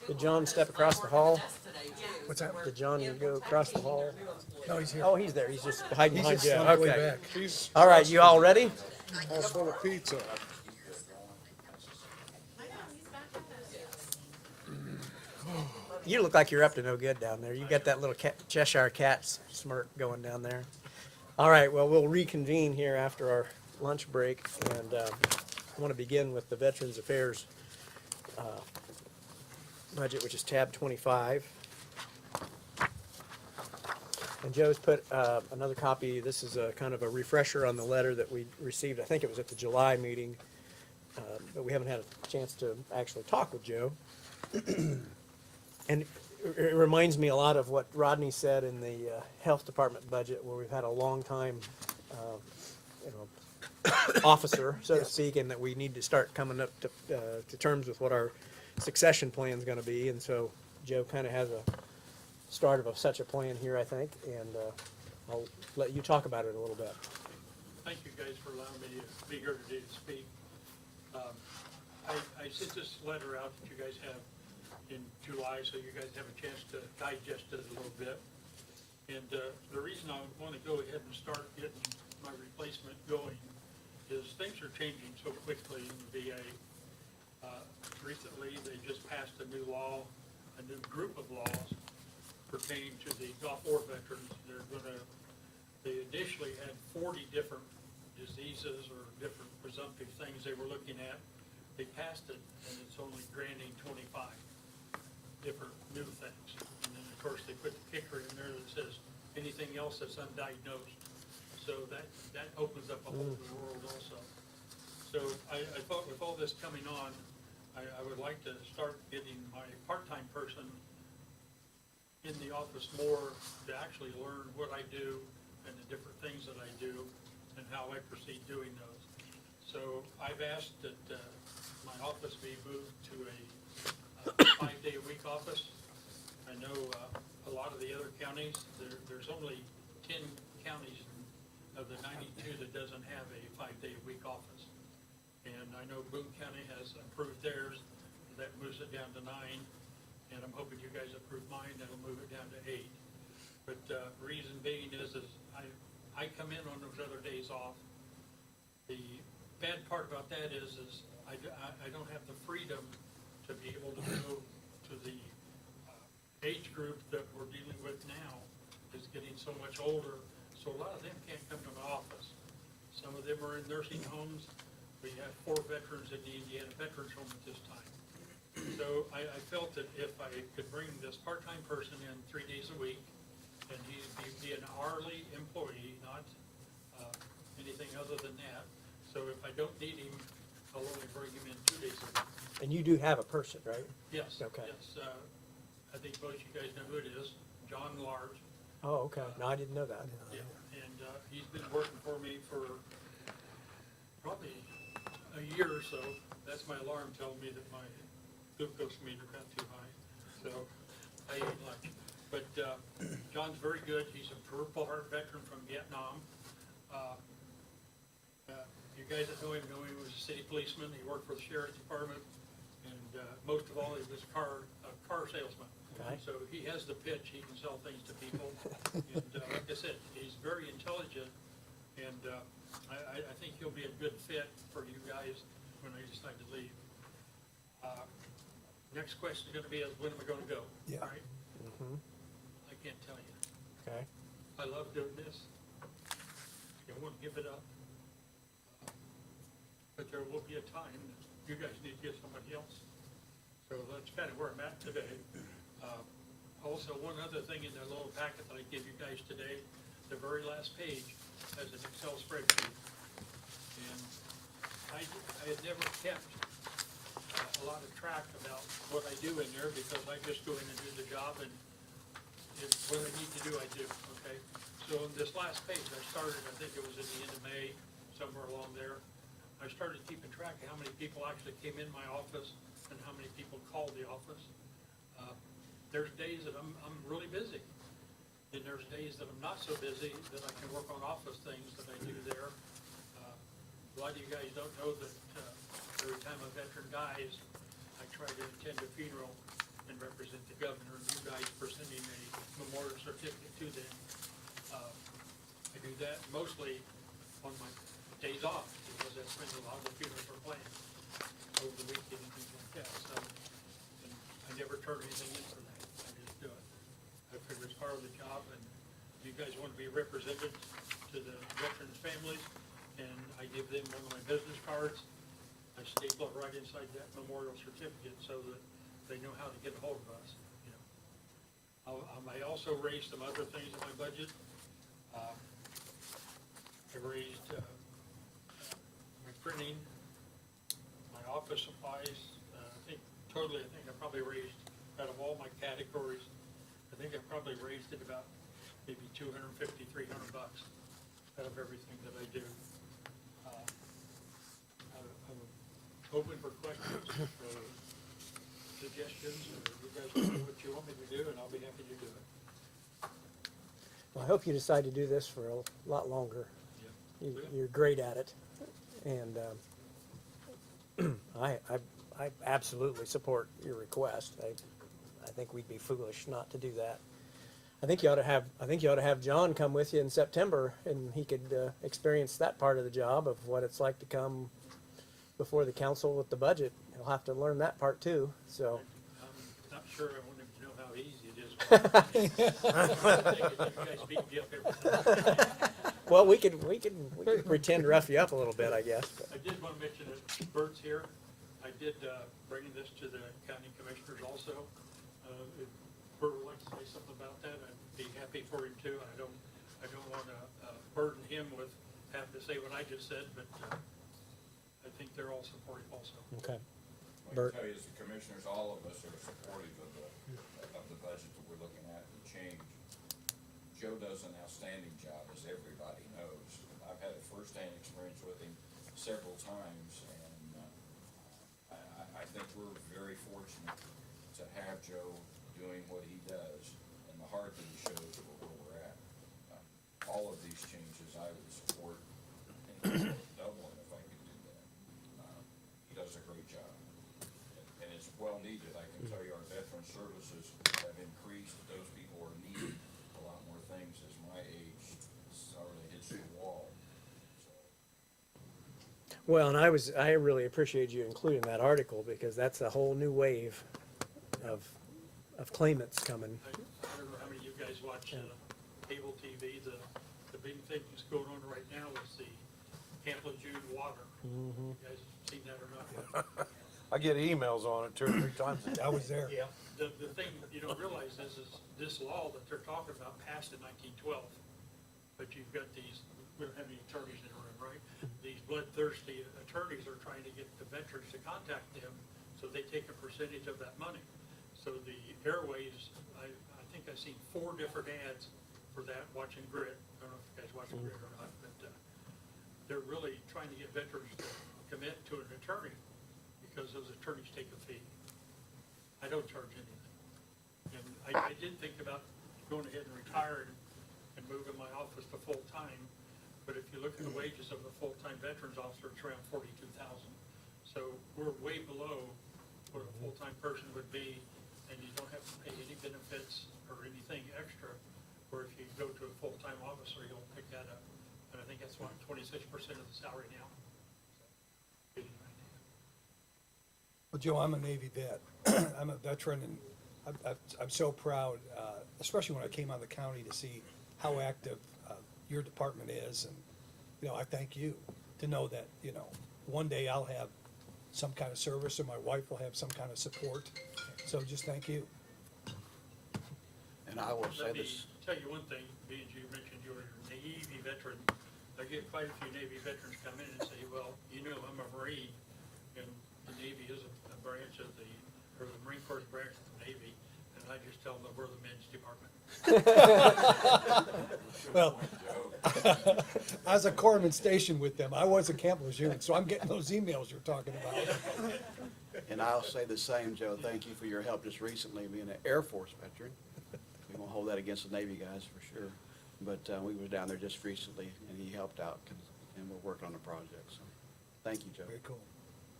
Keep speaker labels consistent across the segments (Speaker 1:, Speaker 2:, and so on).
Speaker 1: Did John step across the hall?
Speaker 2: What's that?
Speaker 1: Did John go across the hall?
Speaker 2: No, he's here.
Speaker 1: Oh, he's there. He's just hiding
Speaker 2: He's
Speaker 1: behind
Speaker 2: just
Speaker 1: you.
Speaker 2: slunk way
Speaker 1: Okay.
Speaker 2: back.
Speaker 3: He's
Speaker 1: All right, you all ready?
Speaker 3: house full of pizza.
Speaker 1: You look like you're up to no good down there. You got that little Cheshire cat smirk going down there. All right, well, we'll reconvene here after our lunch break, and I want to begin with the Veterans Affairs budget, which is tab 25. And Joe's put another copy. This is a kind of a refresher on the letter that we received. I think it was at the July meeting, but we haven't had a chance to actually talk with Joe. And it reminds me a lot of what Rodney said in the health department budget, where we've had a long time, officer, so to speak, and that we need to start coming up to terms with what our succession plan is going to be. And so Joe kind of has a start of such a plan here, I think, and I'll let you talk about it a little bit.
Speaker 4: Thank you guys for allowing me to be here today to speak. I sent this letter out that you guys have in July, so you guys have a chance to digest it a little bit. And the reason I want to go ahead and start getting my replacement going is things are changing so quickly in the VA. Recently, they just passed a new law, a new group of laws pertaining to the Gulf War veterans. They initially had 40 different diseases or different presumptive things they were looking at. They passed it, and it's only granting 25 different new things. And then, of course, they put the kicker in there that says anything else that's undiagnosed. So that opens up a whole new world also. So I thought with all this coming on, I would like to start getting my part-time person in the office more to actually learn what I do and the different things that I do and how I proceed doing those. So I've asked that my office be moved to a 5-day-a-week office. I know a lot of the other counties, there's only 10 counties of the 92 that doesn't have a 5-day-a-week office. And I know Boone County has approved theirs, that moves it down to 9. And I'm hoping you guys approve mine, that'll move it down to 8. But reason being is I come in on those other days off. The bad part about that is I don't have the freedom to be able to go to the age group that we're dealing with now is getting so much older. So a lot of them can't come to my office. Some of them are in nursing homes. We have 4 veterans in the Indiana Veterans Home at this time. So I felt that if I could bring this part-time person in 3 days a week, and he'd be an hourly employee, not anything other than that. So if I don't need him, I'll only bring him in 2 days a week.
Speaker 1: And you do have a person, right?
Speaker 4: Yes.
Speaker 1: Okay.
Speaker 4: Yes. I think most of you guys know who it is, John Large.
Speaker 1: Oh, okay. No, I didn't know that.
Speaker 4: Yeah, and he's been working for me for probably a year or so. That's my alarm telling me that my glucose meter got too high, so I ate lunch. But John's very good. He's a Purple Heart veteran from Vietnam. You guys that know him he was a city policeman. He worked for the sheriff's department, and most of all, he was a car salesman.
Speaker 1: Okay.
Speaker 4: So he has the pitch. He can sell things to people. And like I said, he's very intelligent, and I think he'll be a good fit for you guys when I decide to leave. Next question is going to be, when am I going to go?
Speaker 2: Yeah.
Speaker 4: All right?
Speaker 1: Mhm.
Speaker 4: I can't tell you.
Speaker 1: Okay.
Speaker 4: I love doing this. I won't give it up. But there will be a time that you guys need to get somebody else. So that's kind of where I'm at today. Also, one other thing in the little packet that I give you guys today, the very last page has an Excel spreadsheet. And I had never kept a lot of track about what I do in there because I just go in and do the job, and what I need to do, I do, okay? So on this last page, I started, I think it was at the end of May, somewhere along there. I started keeping track of how many people actually came in my office and how many people called the office. There's days that I'm really busy. And there's days that I'm not so busy that I can work on office things that I do there. A lot of you guys don't know that every time a veteran dies, I try to attend a funeral and represent the governor, and you guys presenting a memorial certificate to them. I do that mostly on my days off, because that's when a lot of the funerals are planned, over the weekend and things like that, so. And I never turn anything in for that, I just do it. I figure it's part of the job, and you guys want to be represented to the veterans' families, and I give them one of my business cards. I staple it right inside that memorial certificate so that they know how to get a hold of us, you know. I may also raise some other things in my budget. I raised, my printing, my office supplies, I probably raised, out of all my categories, I think I probably raised it about maybe $250, $300 out of everything that I do. I'm open for questions, or suggestions, or you guys want to do what you want me to do, and I'll be happy to do it.
Speaker 1: Well, I hope you decide to do this for a lot longer.
Speaker 4: Yeah.
Speaker 1: You're great at it, and I absolutely support your request. I think we'd be foolish not to do that. I think you ought to have John come with you in September, and he could experience that part of the job of what it's like to come before the council with the budget. He'll have to learn that part too. So
Speaker 4: I'm not sure I want him to know how easy it is. I think you guys beat me up every time.
Speaker 1: well, we can pretend to rough you up a little bit, I guess. But.
Speaker 4: I did want to mention that Bert's here. I did bring this to the county commissioners also. If Bert would like to say something about that, I'd be happy for him too. I don't want to burden him with having to say what I just said, but I think they're all supportive also.
Speaker 1: Okay.
Speaker 5: I
Speaker 1: Bert.
Speaker 5: can tell you as the commissioners, all of us are supportive of the budget that we're looking at and change. Joe does an outstanding job, as everybody knows. I've had a firsthand experience with him several times, and I think we're very fortunate to have Joe doing what he does and the heart that he shows for where we're at. All of these changes I would support, and doubling if I could do that. He does a great job, and it's well needed. I can tell you our veteran services have increased. Those people are needing a lot more things as my age sort of hits the wall. So,
Speaker 1: Well, and I really appreciate you including that article, because that's a whole new wave of claimants coming.
Speaker 4: I don't know how many of you guys watch cable TV. The big thing that's going on right now is the Camp Lejeune water. You guys seen that or not?
Speaker 6: I get emails on it 2 or 3 times a day.
Speaker 2: I was there.
Speaker 4: Yeah. The thing you don't realize is this law that they're talking about passed in 1912, but you've got these, we don't have any attorneys in the room, right? These bloodthirsty attorneys are trying to get the veterans to contact them, so they take a percentage of that money. So the airways, I think I've seen 4 different ads for that, watching Grit. I don't know if you guys watch Grit or not, but they're really trying to get veterans to commit to an attorney, because those attorneys take a fee. I don't charge anything. And I did think about going ahead and retiring and moving my office to full-time, but if you look at the wages of a full-time veterans officer, it's around $42,000. So we're way below what a full-time person would be, and you don't have to pay any benefits or anything extra, or if you go to a full-time officer, you'll pick that up. And I think that's what, 26% of the salary now. So, give you an idea.
Speaker 2: Well, Joe, I'm a Navy vet. I'm a veteran, and I'm so proud, especially when I came out of the county, to see how active your department is. And, you know, I thank you to know that, you know, one day I'll have some kind of service, or my wife will have some kind of support. So just thank you.
Speaker 7: And I will say
Speaker 4: Let me
Speaker 7: this,
Speaker 4: tell you one thing, being you mentioned you're a Navy veteran. I get quite a few Navy veterans come in and say, well, you know, I'm a Marine, and the Navy is a branch of the, or the Marine Corps is a branch of the Navy, and I just tell them that we're the men's department.
Speaker 2: Well, I was at Corpsman Station with them. I was at Camp Lejeune, so I'm getting those emails you're talking about.
Speaker 7: and I'll say the same, Joe, thank you for your help just recently, being an Air Force veteran. We won't hold that against the Navy guys for sure. But we were down there just recently, and he helped out, and we're working on the project, so thank you, Joe.
Speaker 2: Very cool.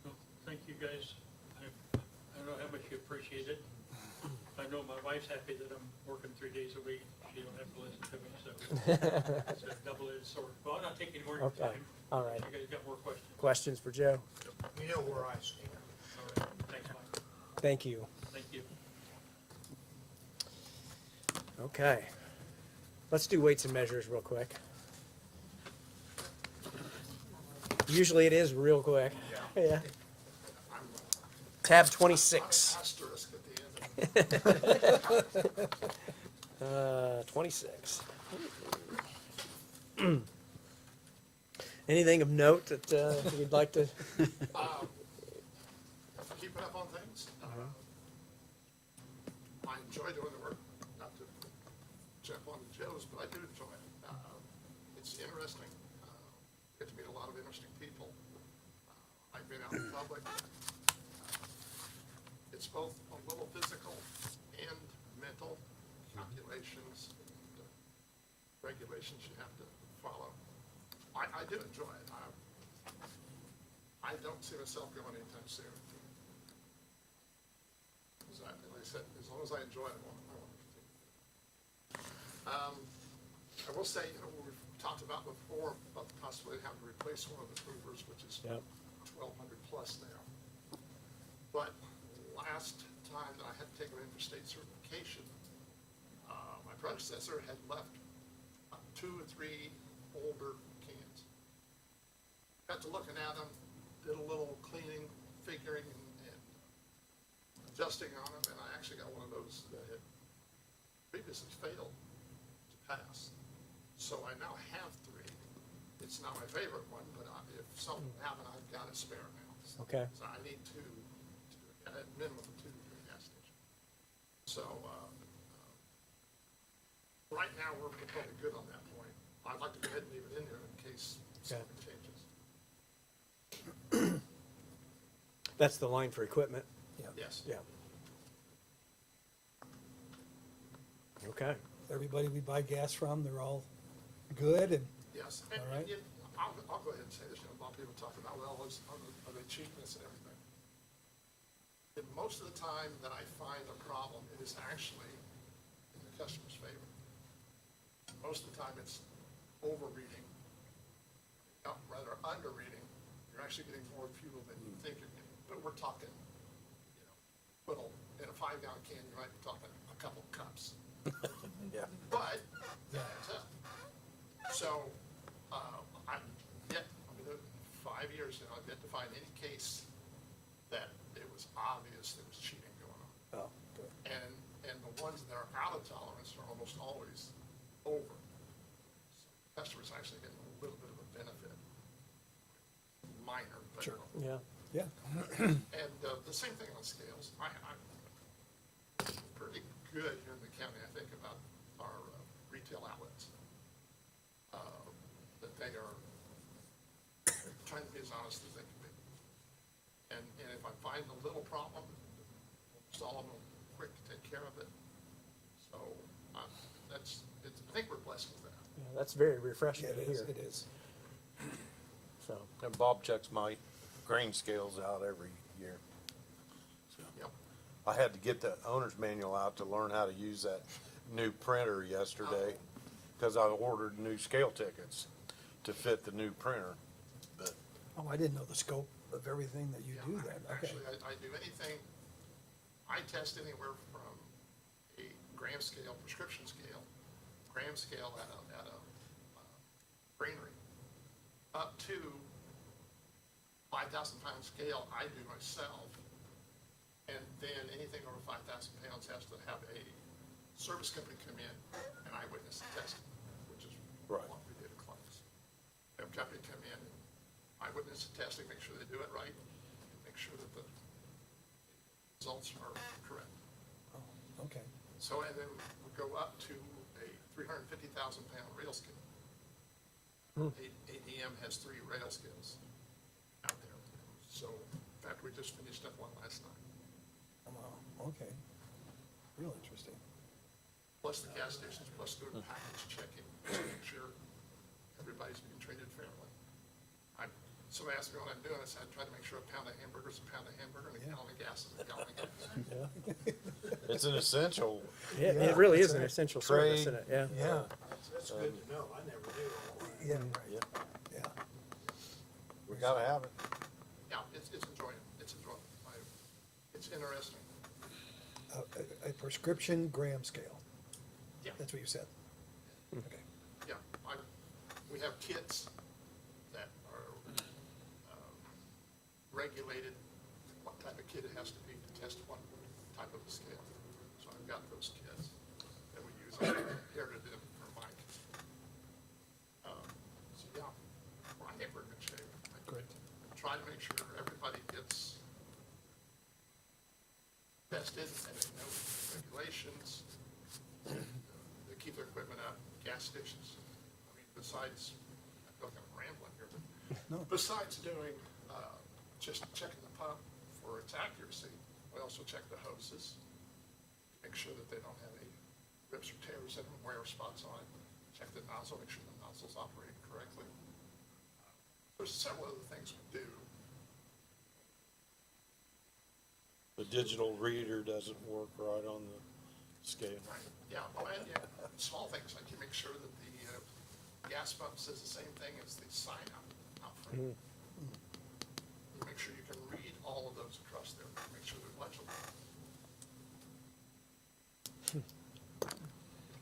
Speaker 4: Well, thank you guys. I don't know how much you appreciate it. I know my wife's happy that I'm working 3 days a week. She don't have to listen to me, so it's a double-edged sword. Well, I'm not taking any more of your
Speaker 1: Okay,
Speaker 4: time.
Speaker 1: all right.
Speaker 4: You guys got more questions?
Speaker 1: Questions for Joe?
Speaker 3: You know where I stand.
Speaker 4: All right, thanks, Mike.
Speaker 1: Thank you.
Speaker 4: Thank you.
Speaker 1: Okay. Let's do weights and measures real quick. Usually it is real quick. Yeah. Tab 26.
Speaker 3: Asterisk at the end.
Speaker 1: 26. Anything of note that you'd like to?
Speaker 3: Keeping up on things. I enjoy doing the work, not to jump on Joe's, but I do enjoy it. It's interesting. Get to meet a lot of interesting people. I've been out in public. It's both a little physical and mental calculations, and, regulations you have to follow. I do enjoy it. I don't see myself going anytime soon. Like I said, as long as I enjoy it, I want to continue. I will say, we've talked about before, about the possibility of having to replace one of the movers, which is
Speaker 1: Yep.
Speaker 3: 1,200 plus now. But last time that I had to take them in for state certification, my predecessor had left 2 or 3 older cans. Got to looking at them, did a little cleaning, figuring, and adjusting on them, and I actually got one of those that had previously failed to pass. So I now have 3. It's not my favorite one, but if something happened, I've got a spare now.
Speaker 1: Okay.
Speaker 3: So I need 2, at minimum 2 at the gas station. So, right now, we're probably good on that point. I'd like to go ahead and leave it in there in case something changes.
Speaker 1: That's the line for equipment.
Speaker 3: Yes.
Speaker 1: Yeah. Okay.
Speaker 2: Everybody we buy gas from, they're all good and,
Speaker 3: Yes.
Speaker 2: All right.
Speaker 3: I'll go ahead and say this, a lot of people talk about, well, are they cheapness and everything? And most of the time that I find a problem, it is actually in the customer's favor. Most of the time, it's overreading, rather under-reading. You're actually getting more fuel than you think you're getting. But we're talking, little, in a 5-gallon can, you might be talking a couple cups.
Speaker 6: Yeah.
Speaker 3: But, that adds up. So, I've been doing it 5 years now, I've yet to find any case that it was obvious there was cheating going on.
Speaker 1: Oh, good.
Speaker 3: And the ones that are out of tolerance are almost always over. So customers actually getting a little bit of a benefit. Minor, but.
Speaker 2: Sure.
Speaker 1: Yeah.
Speaker 2: yeah.
Speaker 3: And the same thing on scales. I'm pretty good here in the county, I think, about our retail outlets. That they are trying to be as honest as they can be. And if I find a little problem, almost all of them are quick to take care of it. So I think we're blessed with that.
Speaker 1: Yeah, that's very refreshing
Speaker 2: Yeah,
Speaker 1: to
Speaker 2: it is,
Speaker 1: hear.
Speaker 2: it is.
Speaker 1: So,
Speaker 6: And Bob checks my grain scales out every year. So
Speaker 3: Yep.
Speaker 6: I had to get the owner's manual out to learn how to use that new printer yesterday, because I ordered new scale tickets to fit the new printer. But
Speaker 2: Oh, I didn't know the scope of everything that you
Speaker 3: Yeah,
Speaker 2: do then. Okay.
Speaker 3: Actually, I do anything, I test anywhere from a gram scale, prescription scale, gram scale at a greenery, up to 5,000 pound scale I do myself. And then anything over 5,000 pounds has to have a service company come in and eyewitness the testing, which is
Speaker 6: Right.
Speaker 3: what we did at Columbus. Have a company come in and eyewitness the testing, make sure they do it right, and make sure that the results are correct.
Speaker 2: Oh, okay.
Speaker 3: So, and then we go up to a 350,000 pound rail scale. ADM has 3 rail scales out there. So, in fact, we just finished up one last night.
Speaker 2: Wow, okay. Real interesting.
Speaker 3: Plus the gas stations, plus doing package checking, to make sure everybody's being treated fairly. Somebody asked me what I'm doing, I try to make sure a pound of hamburger is a pound of hamburger, and a gallon of gas is a gallon of gas.
Speaker 2: Yeah.
Speaker 6: It's an essential,
Speaker 1: It really is
Speaker 2: that's
Speaker 1: an
Speaker 2: right.
Speaker 1: essential service,
Speaker 6: Trade.
Speaker 1: isn't it? Yeah.
Speaker 2: Yeah,
Speaker 8: That's good to know, I never knew all that.
Speaker 2: yeah,
Speaker 6: yeah,
Speaker 2: yeah.
Speaker 6: we gotta have it.
Speaker 3: Yeah, it's enjoyable, it's interesting.
Speaker 2: A prescription gram scale,
Speaker 3: Yeah,
Speaker 2: that's what you said. Okay.
Speaker 3: yeah, we have kits that are, regulated, what type of kit it has to be to test one type of a scale. So I've got those kits that we use, I inherited them from Mike. So yeah, well, I think we're in good shape.
Speaker 2: Great.
Speaker 3: Try to make sure everybody gets tested and they know regulations. They keep their equipment up, gas stations. I mean, besides, I feel like I'm rambling here,
Speaker 2: No.
Speaker 3: but besides doing, just checking the pump for its accuracy, we also check the hoses. Make sure that they don't have any rips or tears and wear spots on it. Check the nozzle, make sure the nozzle's operating correctly. There's several other things we do.
Speaker 6: The digital reader doesn't work right on the scale.
Speaker 3: Right, yeah, well, and, yeah, small things, like you make sure that the, gas pump says the same thing as the sign out front. You make sure you can read all of those across there, make sure they're legible.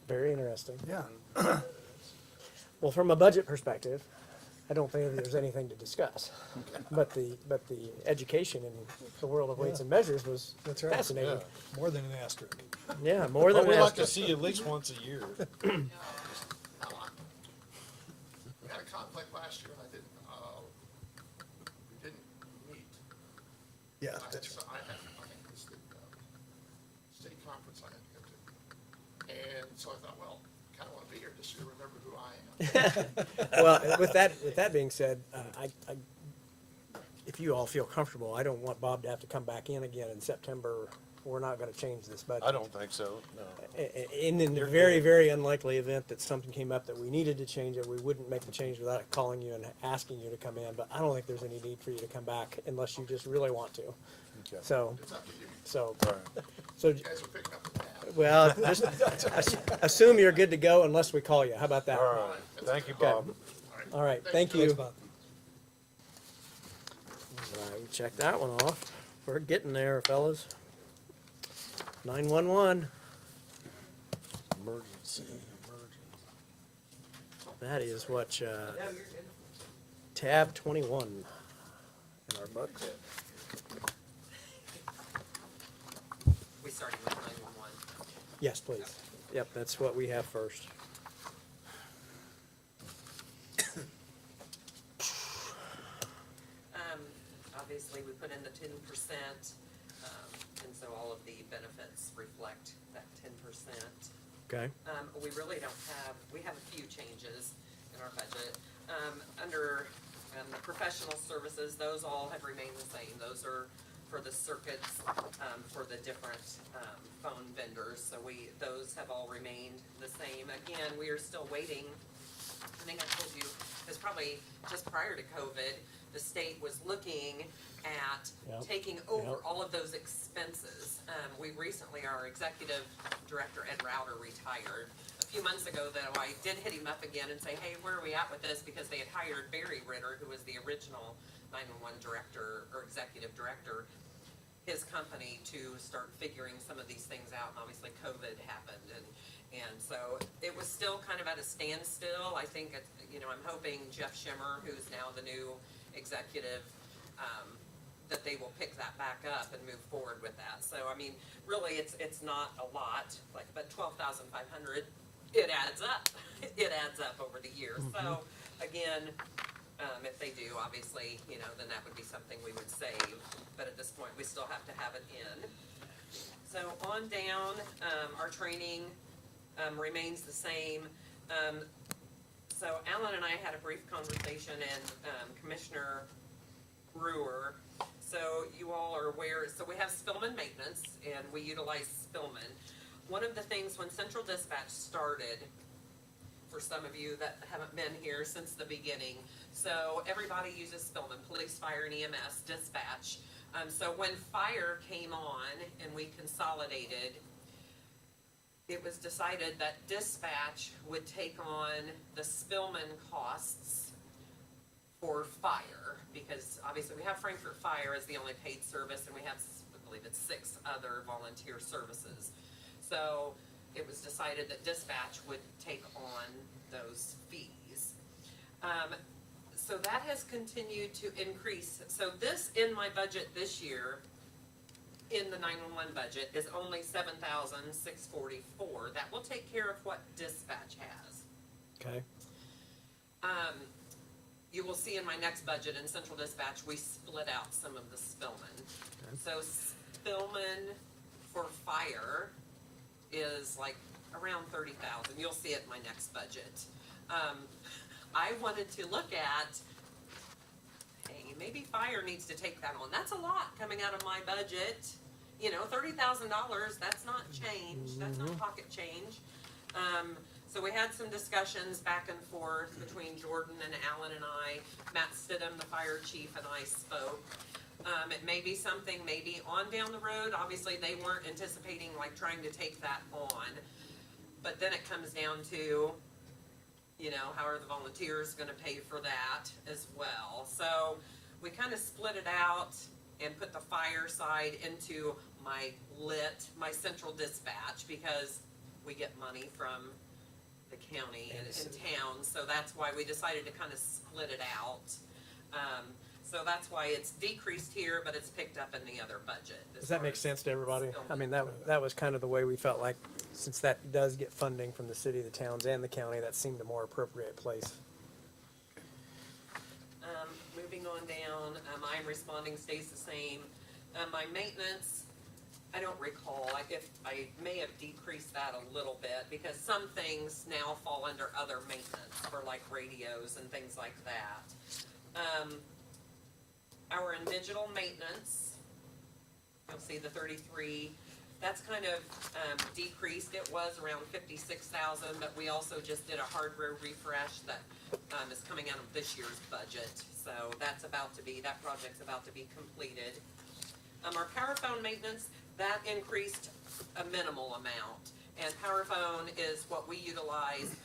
Speaker 1: Very interesting.
Speaker 2: Yeah,
Speaker 1: Well, from a budget perspective, I don't think there's anything to discuss. But the education in the world of weights and measures was
Speaker 2: that's right.
Speaker 1: fascinating.
Speaker 2: More than an asterisk.
Speaker 1: Yeah, more
Speaker 6: Well,
Speaker 1: than
Speaker 6: we
Speaker 1: an
Speaker 6: like to
Speaker 1: asterisk.
Speaker 6: see you at least once a year.
Speaker 3: We had a conflict last year and we didn't meet.
Speaker 2: Yeah,
Speaker 3: I had,
Speaker 2: that's
Speaker 3: so I think this, state conference I had to go to. And so I thought, well, I kinda wanna be here just so you remember who I am.
Speaker 1: Well, with that being said, if you all feel comfortable, I don't want Bob to have to come back in again in September. We're not gonna change this budget.
Speaker 6: I don't think so, no.
Speaker 1: In the very, very unlikely event that something came up that we needed to change it, we wouldn't make the change without calling you and asking you to come in, but I don't think there's any need for you to come back unless you just really want to.
Speaker 6: Okay.
Speaker 1: So,
Speaker 3: It's up to you.
Speaker 1: so,
Speaker 6: All right.
Speaker 1: so,
Speaker 3: You guys are picking up the tab.
Speaker 1: well, just assume you're good to go unless we call you. How about that?
Speaker 6: All right, thank you, Bob.
Speaker 1: All right, thank
Speaker 2: Thanks,
Speaker 1: you.
Speaker 2: Bob.
Speaker 1: All right, check that one off. We're getting there, fellas. 911.
Speaker 6: Emergency.
Speaker 1: That is what, tab 21 in our book.
Speaker 9: We started with 911.
Speaker 1: Yes, please. Yep, that's what we have first.
Speaker 9: Obviously, we put in the 10%, and so all of the benefits reflect that 10%.
Speaker 1: Okay.
Speaker 9: We really don't have, we have a few changes in our budget. Under the professional services, those all have remained the same. Those are for the circuits, for the different phone vendors. So those have all remained the same. Again, we are still waiting. I think I told you, because probably just prior to COVID, the state was looking at
Speaker 1: Yep.
Speaker 9: taking over
Speaker 1: Yep.
Speaker 9: all of those expenses. We recently, our executive director, Ed Router, retired. A few months ago, though, I did hit him up again and say, hey, where are we at with this? Because they had hired Barry Ritter, who was the original 911 director, or executive director, his company, to start figuring some of these things out, and obviously COVID happened, and so it was still kind of at a standstill. I think, I'm hoping Jeff Shimmer, who's now the new executive, that they will pick that back up and move forward with that. So, I mean, really, it's not a lot, but 12,500, it adds up. It adds up over the year. So, again, if they do, obviously, then that would be something we would save. But at this point, we still have to have it in. So on down, our training remains the same. So Alan and I had a brief conversation, and Commissioner Brewer, so you all are aware, so we have Spillman Maintenance, and we utilize Spillman. One of the things, when Central Dispatch started, for some of you that haven't been here since the beginning, so everybody uses Spillman, police, fire, and EMS, dispatch. So when fire came on and we consolidated, it was decided that dispatch would take on the Spillman costs for fire, because obviously we have Frankfurt Fire as the only paid service, and we have, I believe it's 6 other volunteer services. So it was decided that dispatch would take on those fees. So that has continued to increase. So this, in my budget this year, in the 911 budget, is only $7,644. That will take care of what dispatch has.
Speaker 1: Okay.
Speaker 9: You will see in my next budget in central dispatch, we split out some of the Spillman.
Speaker 1: Okay.
Speaker 9: So Spillman for fire is like around 30,000. You'll see it in my next budget. I wanted to look at, hey, maybe fire needs to take that on. That's a lot coming out of my budget. You know, $30,000, that's not change, that's not pocket change. So we had some discussions back and forth between Jordan and Alan and I. Matt Stidham, the fire chief, and I spoke. It may be something maybe on down the road. Obviously, they weren't anticipating like trying to take that on. But then it comes down to, you know, how are the volunteers gonna pay for that as well? So we kind of split it out and put the fire side into my central dispatch, because we get money from the county and town, so that's why we decided to kind of split it out. So that's why it's decreased here, but it's picked up in the other budget.
Speaker 1: Does that make sense to everybody? I mean, that was kind of the way we felt like, since that does get funding from the city, the towns, and the county, that seemed a more appropriate place.
Speaker 9: Moving on down, I'm responding stays the same. My maintenance, I don't recall, if I may have decreased that a little bit, because some things now fall under other maintenance for like radios and things like that. Our in digital maintenance, you'll see the 33, that's kind of decreased. It was around 56,000, but we also just did a hardware refresh that is coming out of this year's budget. So that's that project's about to be completed. Our power phone maintenance, that increased a minimal amount. And power phone is what we utilize,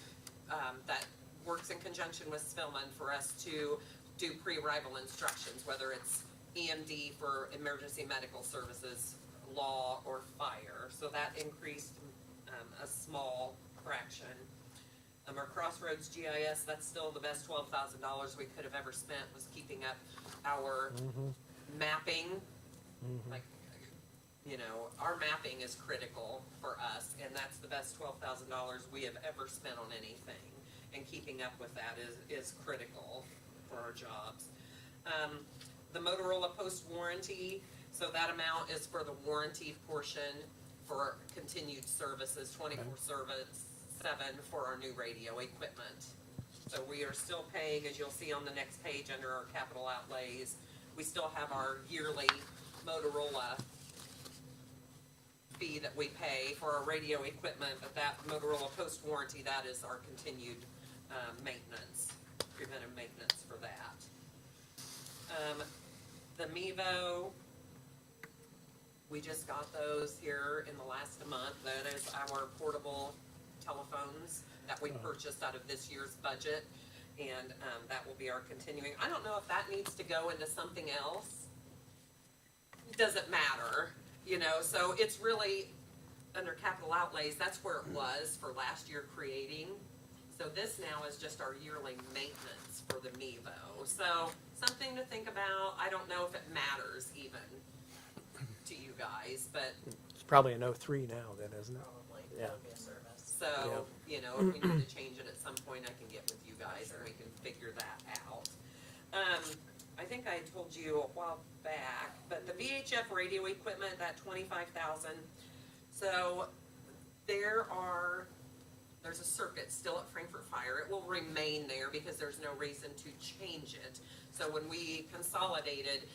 Speaker 9: that works in conjunction with Spillman for us to do pre-arrival instructions, whether it's EMD for emergency medical services, law, or fire. So that increased a small fraction. Our Crossroads GIS, that's still the best $12,000 we could have ever spent, was keeping up our mapping. Like, you know, our mapping is critical for us, and that's the best $12,000 we have ever spent on anything. And keeping up with that is critical for our jobs. The Motorola post-warranty, so that amount is for the warranty portion for continued services, 24/7 for our new radio equipment. So we are still paying, as you'll see on the next page under our capital outlays, we still have our yearly Motorola fee that we pay for our radio equipment, but that Motorola post-warranty, that is our continued maintenance, preventive maintenance for that. The Mevo, we just got those here in the last month. That is our portable telephones that we purchased out of this year's budget, and that will be our continuing. I don't know if that needs to go into something else. It doesn't matter, you know, so it's really under capital outlays, that's where it was for last year creating. So this now is just our yearly maintenance for the Mevo. So something to think about. I don't know if it matters even to you guys, but
Speaker 1: It's probably an 03 now then, isn't it?
Speaker 9: probably
Speaker 1: Yeah.
Speaker 9: it'll be a service. So, you know, if we need to change it at some point, I can get with you guys and we can figure that out. I think I told you a while back, but the VHF radio equipment, that 25,000. So there's a circuit still at Frankfurt Fire. It will remain there because there's no reason to change it. So when we consolidated,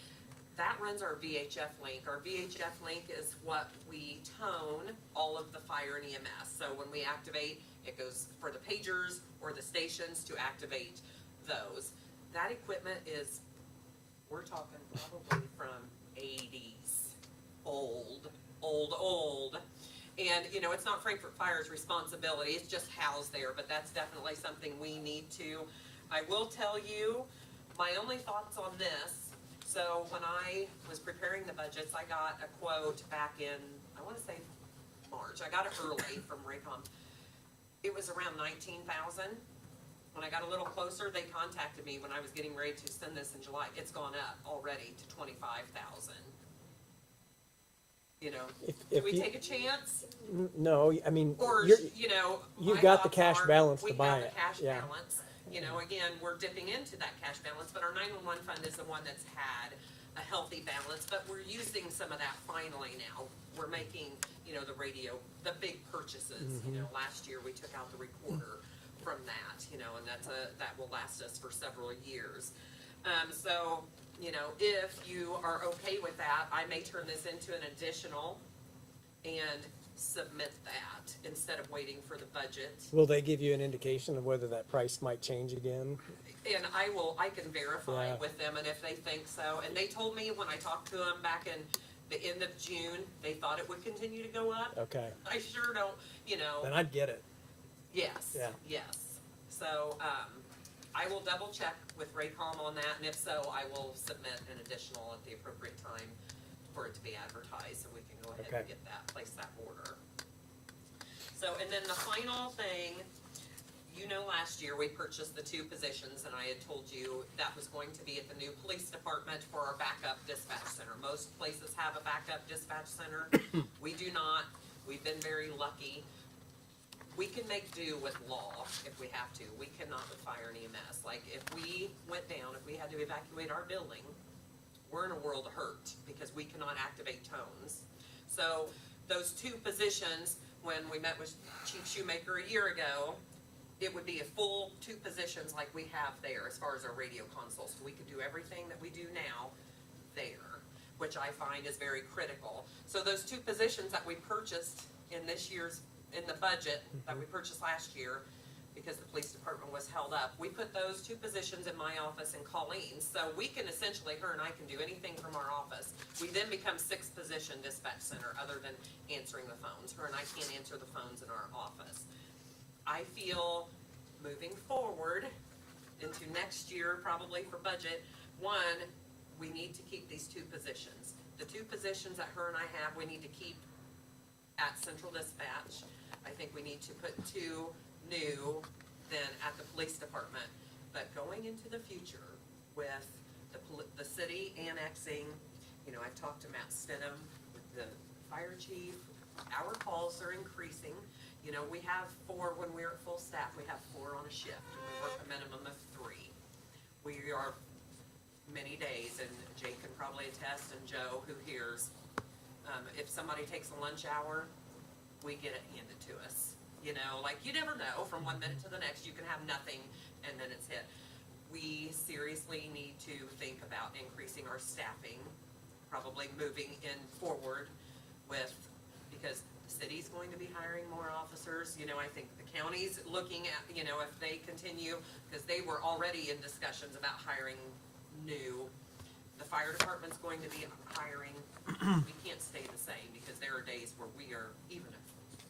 Speaker 9: that runs our VHF link. Our VHF link is what we tone all of the fire and EMS. So when we activate, it goes for the pagers or the stations to activate those. That equipment is, we're talking probably from 80s, old. And, you know, it's not Frankfurt Fire's responsibility, it's just housed there, but that's definitely something we need to. I will tell you, my only thoughts on this, so when I was preparing the budgets, I got a quote back in, I wanna say March, I got it early from Raycom. It was around 19,000. When I got a little closer, they contacted me when I was getting ready to send this in July. It's gone up already to 25,000. You know, do
Speaker 1: if
Speaker 9: we
Speaker 1: you-
Speaker 9: take a chance?
Speaker 1: No, I mean,
Speaker 9: Or,
Speaker 1: you're,
Speaker 9: you know,
Speaker 1: you've
Speaker 9: my
Speaker 1: got the
Speaker 9: thoughts
Speaker 1: cash
Speaker 9: are,
Speaker 1: balance to
Speaker 9: we
Speaker 1: buy
Speaker 9: have the
Speaker 1: it,
Speaker 9: cash
Speaker 1: yeah.
Speaker 9: balance. You know, again, we're dipping into that cash balance, but our 911 fund is the one that's had a healthy balance, but we're using some of that finally now. We're making, you know, the radio, the big purchases, you know, last year we took out the recorder from that, you know, and that will last us for several years. So, you know, if you are okay with that, I may turn this into an additional and submit that instead of waiting for the budget.
Speaker 1: will they give you an indication of whether that price might change again?
Speaker 9: And I can verify
Speaker 1: Yeah.
Speaker 9: with them, and if they think so, and they told me when I talked to them back in the end of June, they thought it would continue to go up.
Speaker 1: Okay,
Speaker 9: I sure don't, you know,
Speaker 1: then I'd get it.
Speaker 9: yes,
Speaker 1: Yeah.
Speaker 9: yes. So, I will double check with Raycom on that, and if so, I will submit an additional at the appropriate time for it to be advertised, so we can go ahead and
Speaker 1: Okay.
Speaker 9: get that, place that order. So, and then the final thing, you know, last year we purchased the 2 positions, and I had told you that was going to be at the new police department for our backup dispatch center. Most places have a backup dispatch center. We do not. We've been very lucky. We can make do with law if we have to. We cannot with fire and EMS. Like, if we went down, if we had to evacuate our building, we're in a world of hurt because we cannot activate tones. So those 2 positions, when we met with Chief Shoemaker a year ago, it would be a full 2 positions like we have there as far as our radio console. So we could do everything that we do now there, which I find is very critical. So those 2 positions that we purchased in this year's, in the budget that we purchased last year, because the police department was held up, we put those 2 positions in my office and Colleen's. So we can essentially, her and I can do anything from our office. We then become 6th position dispatch center other than answering the phones. Her and I can't answer the phones in our office. I feel moving forward into next year, probably for budget, 1, we need to keep these 2 positions. The 2 positions that her and I have, we need to keep at central dispatch. I think we need to put 2 new then at the police department. But going into the future with the city annexing, you know, I've talked to Matt Stidham, with the fire chief, our calls are increasing. You know, we have 4, when we're at full staff, we have 4 on a shift, and we work a minimum of 3. We are many days, and Jake can probably attest, and Joe, who hears, if somebody takes a lunch hour, we get it handed to us. You know, like, you never know, from one minute to the next, you can have nothing, and then it's hit. We seriously need to think about increasing our staffing, probably moving in forward with, because the city's going to be hiring more officers. You know, I think the county's looking at, you know, if they continue, because they were already in discussions about hiring new. The fire department's going to be hiring. We can't stay the same, because there are days where we are, even if,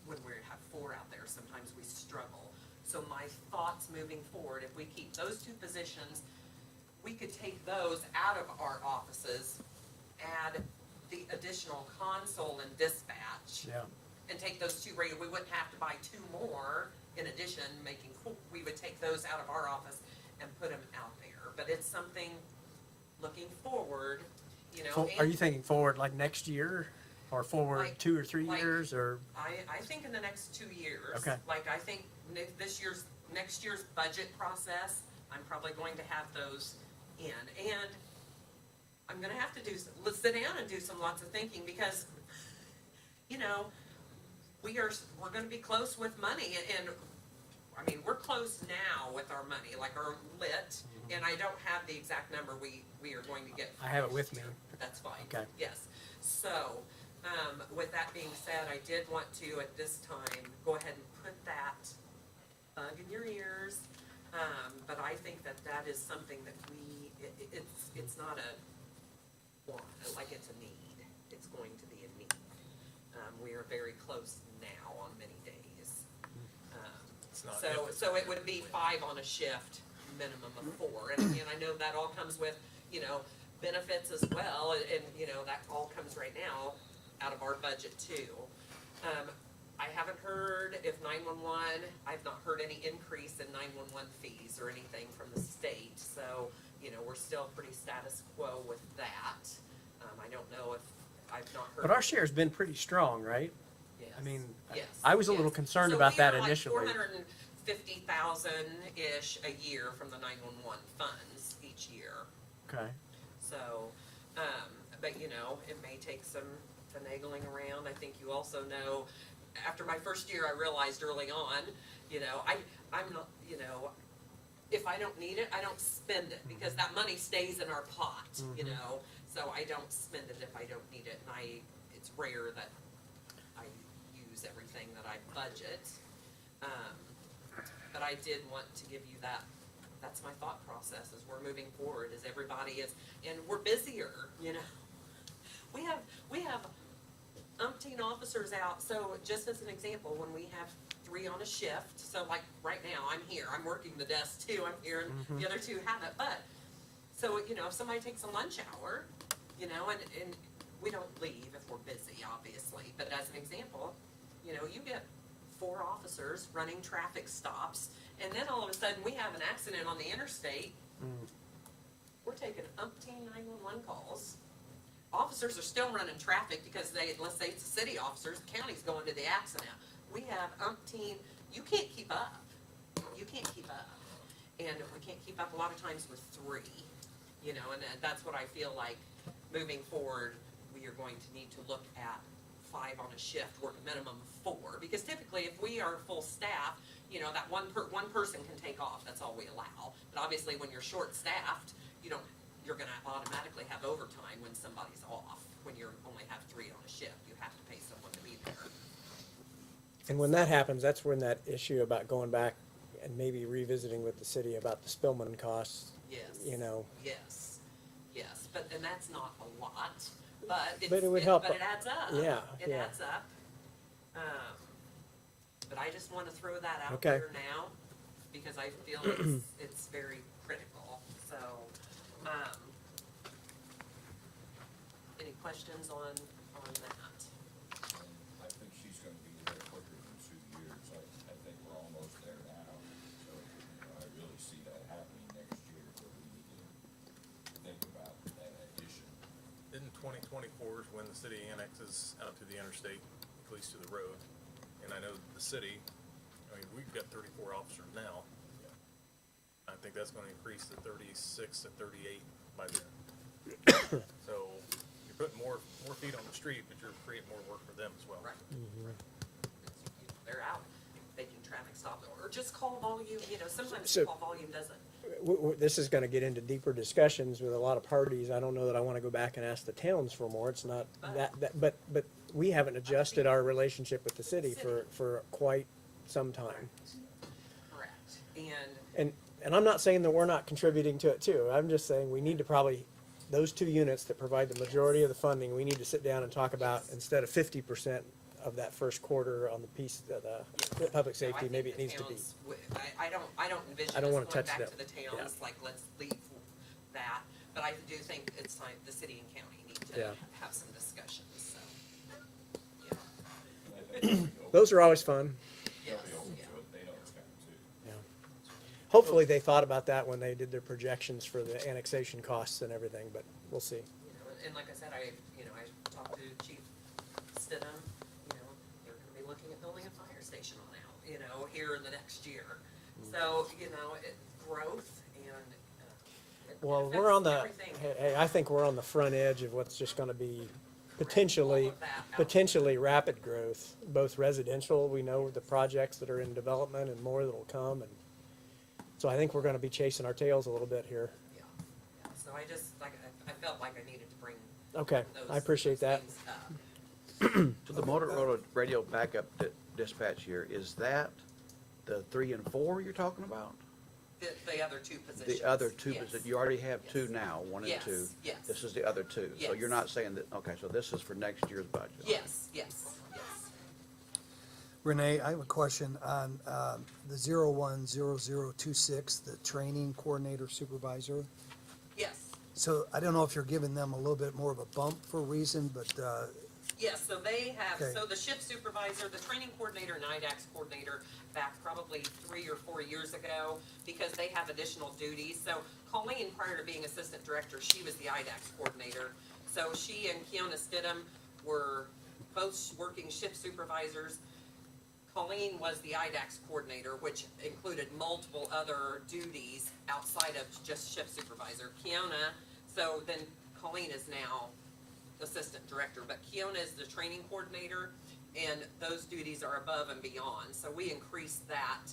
Speaker 9: when we have 4 out there, sometimes we struggle. So my thoughts moving forward, if we keep those 2 positions, we could take those out of our offices, add the additional console and dispatch,
Speaker 1: Yeah.
Speaker 9: and take those 2 radio. We wouldn't have to buy 2 more in addition, we would take those out of our office and put them out there. But it's something looking forward, you know.
Speaker 1: Are
Speaker 9: and
Speaker 1: you thinking forward like next year, or forward
Speaker 9: Like-
Speaker 1: 2 or 3
Speaker 9: like-
Speaker 1: years, or?
Speaker 9: I think in the next 2 years.
Speaker 1: Okay.
Speaker 9: Like, I think next year's budget process, I'm probably going to have those in. And I'm gonna have to let's sit down and do lots of thinking, because, you know, we're gonna be close with money, and, I mean, we're close now with our money, like our lit, and I don't have the exact number we are going to get.
Speaker 1: I have it with me.
Speaker 9: That's fine.
Speaker 1: Okay.
Speaker 9: Yes. So, with that being said, I did want to, at this time, go ahead and put that bug in your ears. But I think that is something that it's not a want, like it's a need. It's going to be a need. We are are very close now on many days.
Speaker 10: It's not
Speaker 9: So it would be 5 on a shift, minimum of 4. And again, I know that all comes with, you know, benefits as well, and, you know, that all comes right now out of our budget too. I haven't heard if 911, I've not heard any increase in 911 fees or anything from the state, so, you know, we're still pretty status quo with that. I don't know if, I've not heard.
Speaker 1: But our share's been pretty strong, right?
Speaker 9: Yes.
Speaker 1: I mean,
Speaker 9: Yes,
Speaker 1: I was a little
Speaker 9: yes.
Speaker 1: concerned
Speaker 9: So
Speaker 1: about
Speaker 9: we
Speaker 1: that
Speaker 9: are like
Speaker 1: initially.
Speaker 9: 450,000-ish a year from the 911 funds each year.
Speaker 1: Okay.
Speaker 9: So, but you know, it may take some finagling around. I think you also know, after my first year, I realized early on, you know, I'm not, you know, if I don't need it, I don't spend it, because that money stays in our pot, you know? So I don't spend it if I don't need it, and it's rare that I use everything that I budget. But I did want to give you that's my thought process as we're moving forward, is everybody is, and we're busier, you know? We have umpteen officers out, so just as an example, when we have 3 on a shift, so like right now, I'm here, I'm working the desk too, I'm here, and the other 2 haven't, but, so, you know, if somebody takes a lunch hour, you know, and we don't leave if we're busy, obviously, but as an example, you know, you get 4 officers running traffic stops, and then all of a sudden, we have an accident on the interstate, we're taking umpteen 911 calls. Officers are still running traffic because let's say it's the city officers, the county's going to the accident. We have umpteen, you can't keep up. You can't keep up. And we can't keep up a lot of times with 3, you know, and that's what I feel like moving forward, we are going to need to look at 5 on a shift, work a minimum of 4. Because typically, if we are full staff, you know, that one person can take off, that's all we allow. But obviously, when you're short-staffed, you're gonna automatically have overtime when somebody's off. When you only have 3 on a shift, you have to pay someone to be there.
Speaker 1: And when that happens, that's when that issue about going back and maybe revisiting with the city about the Spillman costs,
Speaker 9: Yes.
Speaker 1: you know.
Speaker 9: Yes, and that's not a lot, but it's,
Speaker 1: But it would help.
Speaker 9: but it adds up.
Speaker 1: Yeah,
Speaker 9: It
Speaker 1: yeah.
Speaker 9: adds up. But I just wanna throw that out
Speaker 1: Okay.
Speaker 9: there now, because I feel it's very critical, so, any questions on that?
Speaker 5: I think she's gonna be there quicker than 2 years. I think we're almost there now. So, I really see that happening next year, but we need to think about that addition.
Speaker 10: In 2024 is when the city annexes out to the interstate, at least to the road. And I know the city, I mean, we've got 34 officers now. I think that's gonna increase to 36 to 38 by then. So you're putting more feet on the street, but you're creating more work for them as well.
Speaker 9: Right. They're out making traffic stops, or just call volume, you know, sometimes
Speaker 1: So-
Speaker 9: call volume doesn't.
Speaker 1: This is gonna get into deeper discussions with a lot of parties. I don't know that I wanna go back and ask the towns for more. It's not but we haven't adjusted our relationship with the city for quite some time.
Speaker 9: Correct. And
Speaker 1: And I'm not saying that we're not contributing to it too. I'm just saying we need to probably, those 2 units that provide the majority of the funding, we need to sit down and talk about, instead of 50% of that first quarter on the piece of the public
Speaker 9: so I
Speaker 1: safety,
Speaker 9: think
Speaker 1: maybe it
Speaker 9: the
Speaker 1: needs to be.
Speaker 9: towns I don't envision
Speaker 1: I don't
Speaker 9: us
Speaker 1: wanna
Speaker 9: going
Speaker 1: touch
Speaker 9: back
Speaker 1: that.
Speaker 9: to the towns,
Speaker 1: Yeah.
Speaker 9: like, let's leave that. But I do think it's time, the city and county need to
Speaker 1: Yeah.
Speaker 9: have some discussions, so. Yeah.
Speaker 5: And I think they'll be open-
Speaker 1: Those are always fun.
Speaker 5: they'll
Speaker 9: Yes,
Speaker 5: be open
Speaker 9: yeah.
Speaker 5: to it. They know it's coming too.
Speaker 1: Yeah. Hopefully they thought about that when they did their projections for the annexation costs and everything, but we'll see.
Speaker 9: You know, and like I said, I talked to Chief Stidham, you know, they're gonna be looking at building a fire station on out, you know, here in the next year. So, you know, growth and, it
Speaker 1: Well,
Speaker 9: affects
Speaker 1: we're on the,
Speaker 9: everything.
Speaker 1: hey, I think we're on the front edge of what's just gonna be potentially,
Speaker 9: All of that out there.
Speaker 1: potentially rapid growth, both residential, we know the projects that are in development and more that'll come, and so I think we're gonna be chasing our tails a little bit here.
Speaker 9: Yeah, so I just, I felt like I needed to bring
Speaker 1: Okay,
Speaker 9: those.
Speaker 1: I appreciate that.
Speaker 9: things up.
Speaker 7: So the Motorola radio backup dispatch here, is that the 3 and 4 you're talking about?
Speaker 9: The other 2 positions.
Speaker 7: The other 2,
Speaker 9: yes.
Speaker 7: you already have 2
Speaker 9: Yes.
Speaker 7: now, 1 and
Speaker 9: Yes,
Speaker 7: 2.
Speaker 9: yes.
Speaker 7: This is the other 2. So you're
Speaker 9: Yes.
Speaker 7: not saying that, okay, so this is for next year's budget.
Speaker 9: Yes.
Speaker 2: Renee, I have a question on the 010026, the training coordinator supervisor.
Speaker 9: Yes.
Speaker 2: So I don't know if you're giving them a little bit more of a bump for a reason, but,
Speaker 9: Yes, so they have,
Speaker 2: Okay.
Speaker 9: so the shift supervisor, the training coordinator, and IDAX coordinator, back probably 3 or 4 years ago, because they have additional duties. So Colleen, prior to being assistant director, she was the IDAX coordinator. So she and Keona Stidham were both working shift supervisors. Colleen was the IDAX coordinator, which included multiple other duties outside of just shift supervisor. Keona, so then Colleen is now assistant director, but Keona is the training coordinator, and those duties are above and beyond. So we increased that,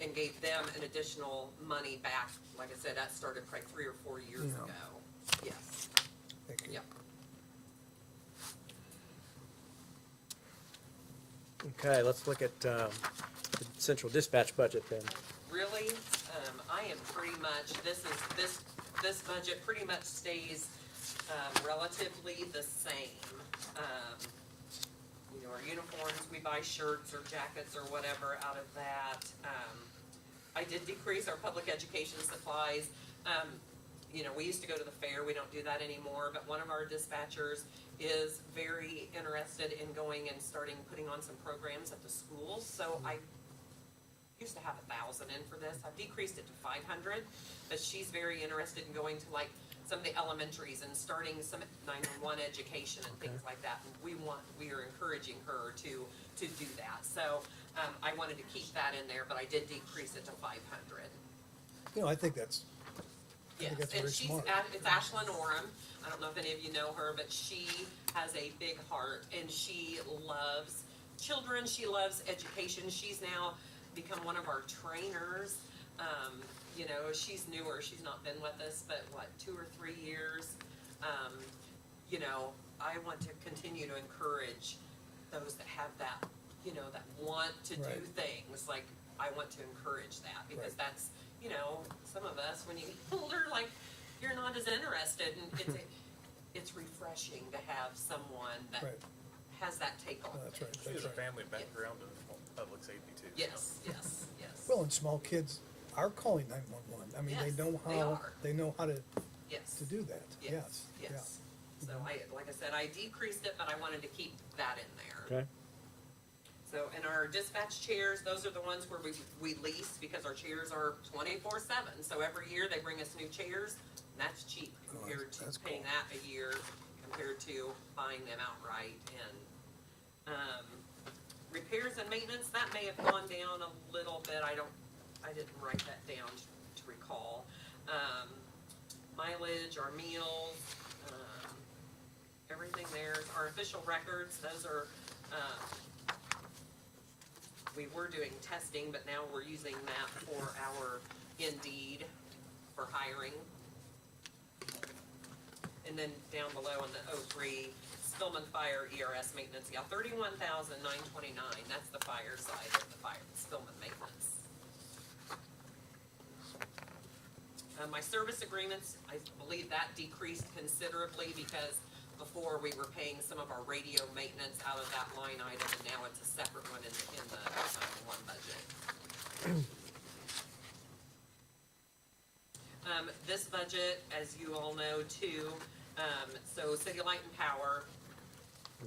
Speaker 9: and gave them an additional money back. Like I said, that started probably 3 or 4 years
Speaker 2: Yeah.
Speaker 9: ago. Yes,
Speaker 2: thank you.
Speaker 9: yep.
Speaker 1: Okay, let's look at, the central dispatch budget then.
Speaker 9: Really, I am pretty much, this budget pretty much stays, relatively the same. You know, our uniforms, we buy shirts or jackets or whatever out of that. I did decrease our public education supplies. You know, we used to go to the fair, we don't do that anymore, but one of our dispatchers is very interested in going and putting on some programs at the schools, so I used to have 1,000 in for this, I've decreased it to 500, but she's very interested in going to like some of the elementaries and starting some 911 education and things like that, and we are encouraging her to do that, so, I wanted to keep that in there, but I did decrease it to 500.
Speaker 2: You know, I think that's
Speaker 9: Yes,
Speaker 2: that's
Speaker 9: and
Speaker 2: very
Speaker 9: she's,
Speaker 2: smart.
Speaker 9: it's Ashlyn Oram, I don't know if any of you know her, but she has a big heart, and she loves children, she loves education, she's now become one of our trainers. You know, she's newer, she's not been with us, but what, 2 or 3 years? You know, I want to continue to encourage those that have that, you know, that want to do
Speaker 2: Right.
Speaker 9: things, like, I want to encourage that, because
Speaker 2: Right.
Speaker 9: that's, you know, some of us, when you get older, like, you're not as interested, and it's refreshing to have someone that
Speaker 2: Right.
Speaker 9: has that take on
Speaker 2: No, that's
Speaker 9: things.
Speaker 2: right.
Speaker 10: She has a
Speaker 2: That's right.
Speaker 10: family background in public safety too. so.
Speaker 9: Yes, yes, yes.
Speaker 2: Well, and small kids are calling 911. I mean, they
Speaker 9: Yes,
Speaker 2: know
Speaker 9: they
Speaker 2: how,
Speaker 9: are.
Speaker 2: they know how to
Speaker 9: Yes.
Speaker 2: do that.
Speaker 9: Yes,
Speaker 2: Yes, yeah.
Speaker 9: yes. So like I said, I decreased it, but I wanted to keep that in there.
Speaker 1: Okay,
Speaker 9: So, and our dispatch chairs, those are the ones where we lease, because our chairs are 24/7. So every year they bring us new chairs, and that's cheap
Speaker 2: Oh,
Speaker 9: compared to
Speaker 2: that's
Speaker 9: paying
Speaker 2: cool.
Speaker 9: that a year compared to buying them outright. And, repairs and maintenance, that may have gone down a little bit. I didn't write that down to recall. Mileage, our meals, everything there. Our official records, those are, we were doing testing, but now we're using that for our Indeed for hiring. And then down below on the 03, Spillman Fire ERS maintenance, yeah, 31,929, that's the fire side of the fire, Spillman maintenance. My service agreements, I believe that decreased considerably, because before we were paying some of our radio maintenance out of that line item, and now it's a separate one in the one budget. This budget, as you all know too, so City Light and Power,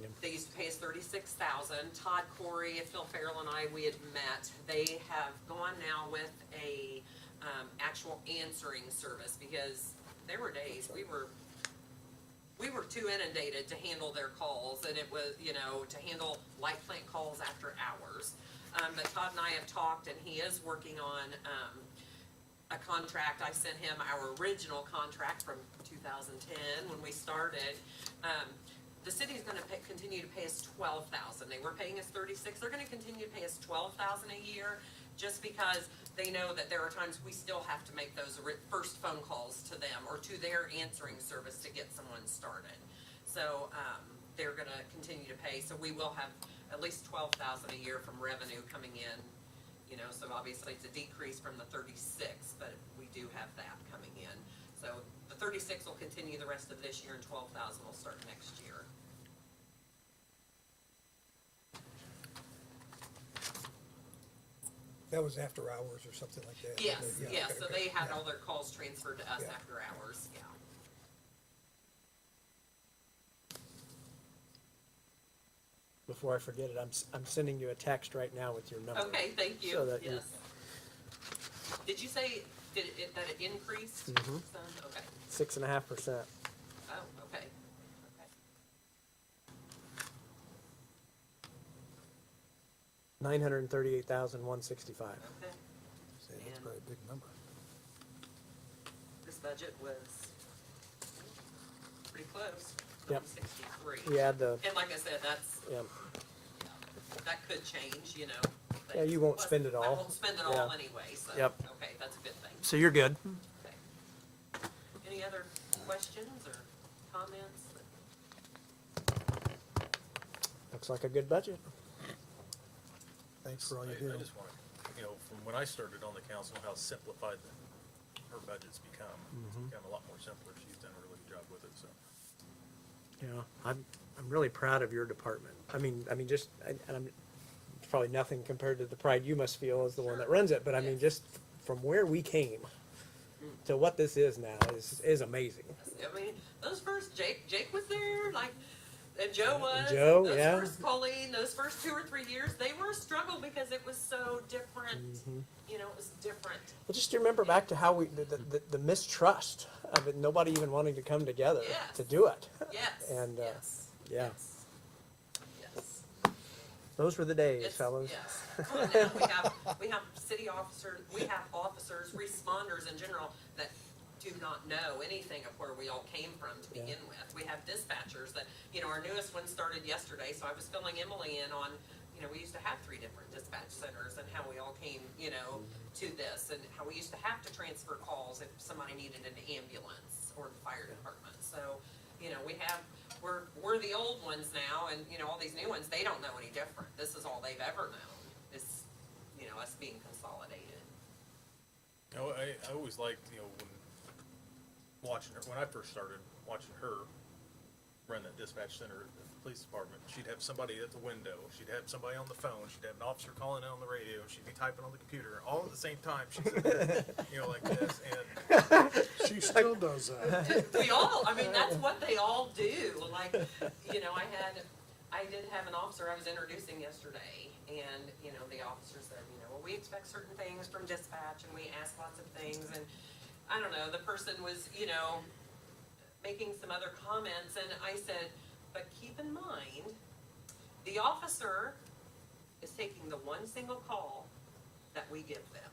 Speaker 1: Yep.
Speaker 9: they used to pay us $36,000. Todd Corey, Phil Farrell and I, we had met. They have gone now with a actual answering service, because there were days we were too inundated to handle their calls, and it was, you know, to handle light plant calls after hours. But Todd and I have talked, and he is working on a contract. I sent him our original contract from 2010 when we started. The city's gonna continue to pay us $12,000. They were paying us $36,000. They're gonna continue to pay us $12,000 a year, just because they know that there are times we still have to make those first phone calls to them or to their answering service to get someone started. So, they're gonna continue to pay, so we will have at least $12,000 a year from revenue coming in. You know, so obviously it's a decrease from the 36, but we do have that coming in. So the 36 will continue the rest of this year, and 12,000 will start next year.
Speaker 2: That was after hours or something like that?
Speaker 9: Yes,
Speaker 2: Yeah,
Speaker 9: yes,
Speaker 2: okay,
Speaker 9: so
Speaker 2: okay,
Speaker 9: they had
Speaker 2: yeah.
Speaker 9: all their calls transferred to us
Speaker 2: Yeah.
Speaker 9: after hours, yeah.
Speaker 1: Before I forget it, I'm sending you a text right now with your number.
Speaker 9: Okay, thank you,
Speaker 1: So that you-
Speaker 9: yes. Did you say, that it increased?
Speaker 1: Mhm.
Speaker 9: Some? Okay,
Speaker 1: 6.5%.
Speaker 9: oh, okay, okay.
Speaker 1: $938,165.
Speaker 9: Okay,
Speaker 2: Say, that's probably a big number.
Speaker 9: this budget was pretty close,
Speaker 1: Yep.
Speaker 9: 63.
Speaker 1: We add the,
Speaker 9: And like I said, that's,
Speaker 1: yeah,
Speaker 9: that could change, you know. but-
Speaker 1: Yeah, you won't spend it
Speaker 9: I
Speaker 1: all.
Speaker 9: won't spend it all
Speaker 1: Yeah.
Speaker 9: anyway, so,
Speaker 1: Yep.
Speaker 9: okay, that's a good thing.
Speaker 1: so you're good.
Speaker 9: Okay. Any other questions or comments?
Speaker 1: Looks like a good budget.
Speaker 2: Thanks for all you
Speaker 10: I
Speaker 2: do.
Speaker 10: just want to, from when I started on the council, how simplified her budget's become. It's become a lot more simpler. She's done a really good job with it, so.
Speaker 1: Yeah, I'm really proud of your department. I mean, just, and it's probably nothing compared to the pride you must feel as the one that runs it, but I mean,
Speaker 9: Yes.
Speaker 1: just from where we came to what this is now is amazing.
Speaker 9: I mean, those first, Jake was there, like, and Joe was.
Speaker 1: Joe,
Speaker 9: those
Speaker 1: yeah.
Speaker 9: First Colleen, those first 2 or 3 years, they were a struggle because it was so different.
Speaker 1: Mm-hmm.
Speaker 9: You know, it was different.
Speaker 1: Well, just remember back to how the mistrust of it, nobody even wanting to come together
Speaker 9: Yes.
Speaker 1: to do it.
Speaker 9: Yes.
Speaker 1: And,
Speaker 9: yes.
Speaker 1: yeah.
Speaker 9: Yes. Yes.
Speaker 1: Those were the days,
Speaker 9: It's-
Speaker 1: fellas.
Speaker 9: Yes. Well, now we have city officers, we have officers, responders in general that do not know anything of where we all came from to
Speaker 1: Yeah.
Speaker 9: begin with. We have dispatchers that, our newest one started yesterday, so I was filling Emily in on, we used to have 3 different dispatch centers and how we all came, to this and how we used to have to transfer calls if somebody needed an ambulance or the fire department. So, we're the old ones now and, all these new ones, they don't know any different. This is all they've ever known, is, us being consolidated.
Speaker 10: I always liked, when I first started watching her run that dispatch center at the police department, she'd have somebody at the window, she'd have somebody on the phone, she'd have an officer calling in on the radio, she'd be typing on the computer, all at the same time. She's like this, and
Speaker 8: She still does that.
Speaker 9: We all, that's what they all do, like, I did have an officer I was introducing yesterday, and, the officer said, well, we expect certain things from dispatch, and we ask lots of things, and, I don't know, the person was, making some other comments, and I said, but keep in mind, the officer is taking the one single call that we give them.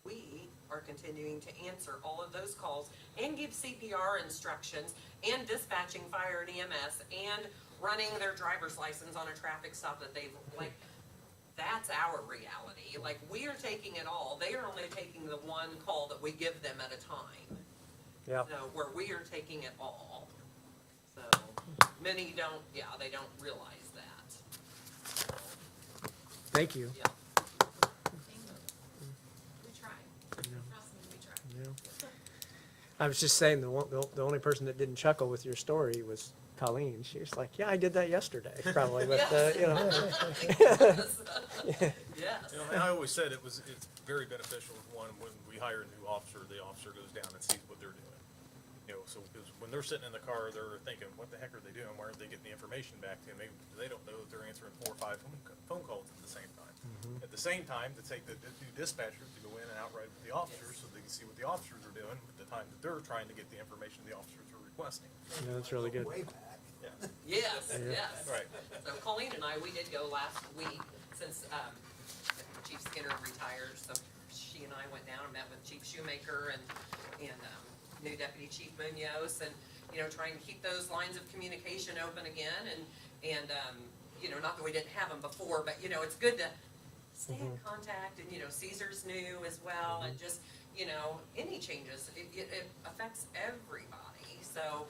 Speaker 9: We are continuing to answer all of those calls and give CPR instructions and dispatching fire and EMS and running their driver's license on a traffic stop that they've, that's our reality. Like, we are taking it all. They are only taking the one call that we give them at a time.
Speaker 1: Yeah.
Speaker 9: So, where we are taking it all. So, many don't, they don't realize that.
Speaker 1: Thank you.
Speaker 9: Yeah. We try. Trust me, we try.
Speaker 1: Yeah. I was just saying, the only person that didn't chuckle with your story was Colleen. She was like, yeah, I did that yesterday, probably, with,
Speaker 9: Yes. Yes.
Speaker 10: and I always said it's very beneficial, when we hire a new officer, the officer goes down and sees what they're doing. So, because when they're sitting in the car, they're thinking, what the heck are they doing? Why aren't they getting the information back to them? They don't know that they're answering 4 or 5 phone calls at the same time. At the same time, to take the new dispatchers to go in and outright with the officers, so they can see what the officers are doing at the time that they're trying to get the information the officers are requesting.
Speaker 1: Yeah, that's really good.
Speaker 8: Way back.
Speaker 9: Yes,
Speaker 1: Yeah.
Speaker 9: yes.
Speaker 10: Right.
Speaker 9: So Colleen and I, we did go last week since Chief Skinner retired. So she and I went down and met with Chief Shoemaker and new Deputy Chief Munoz, and trying to keep those lines of communication open again. And not that we didn't have them before, but it's good to stay in contact. And Caesar's new as well, and just any changes, it affects everybody. So.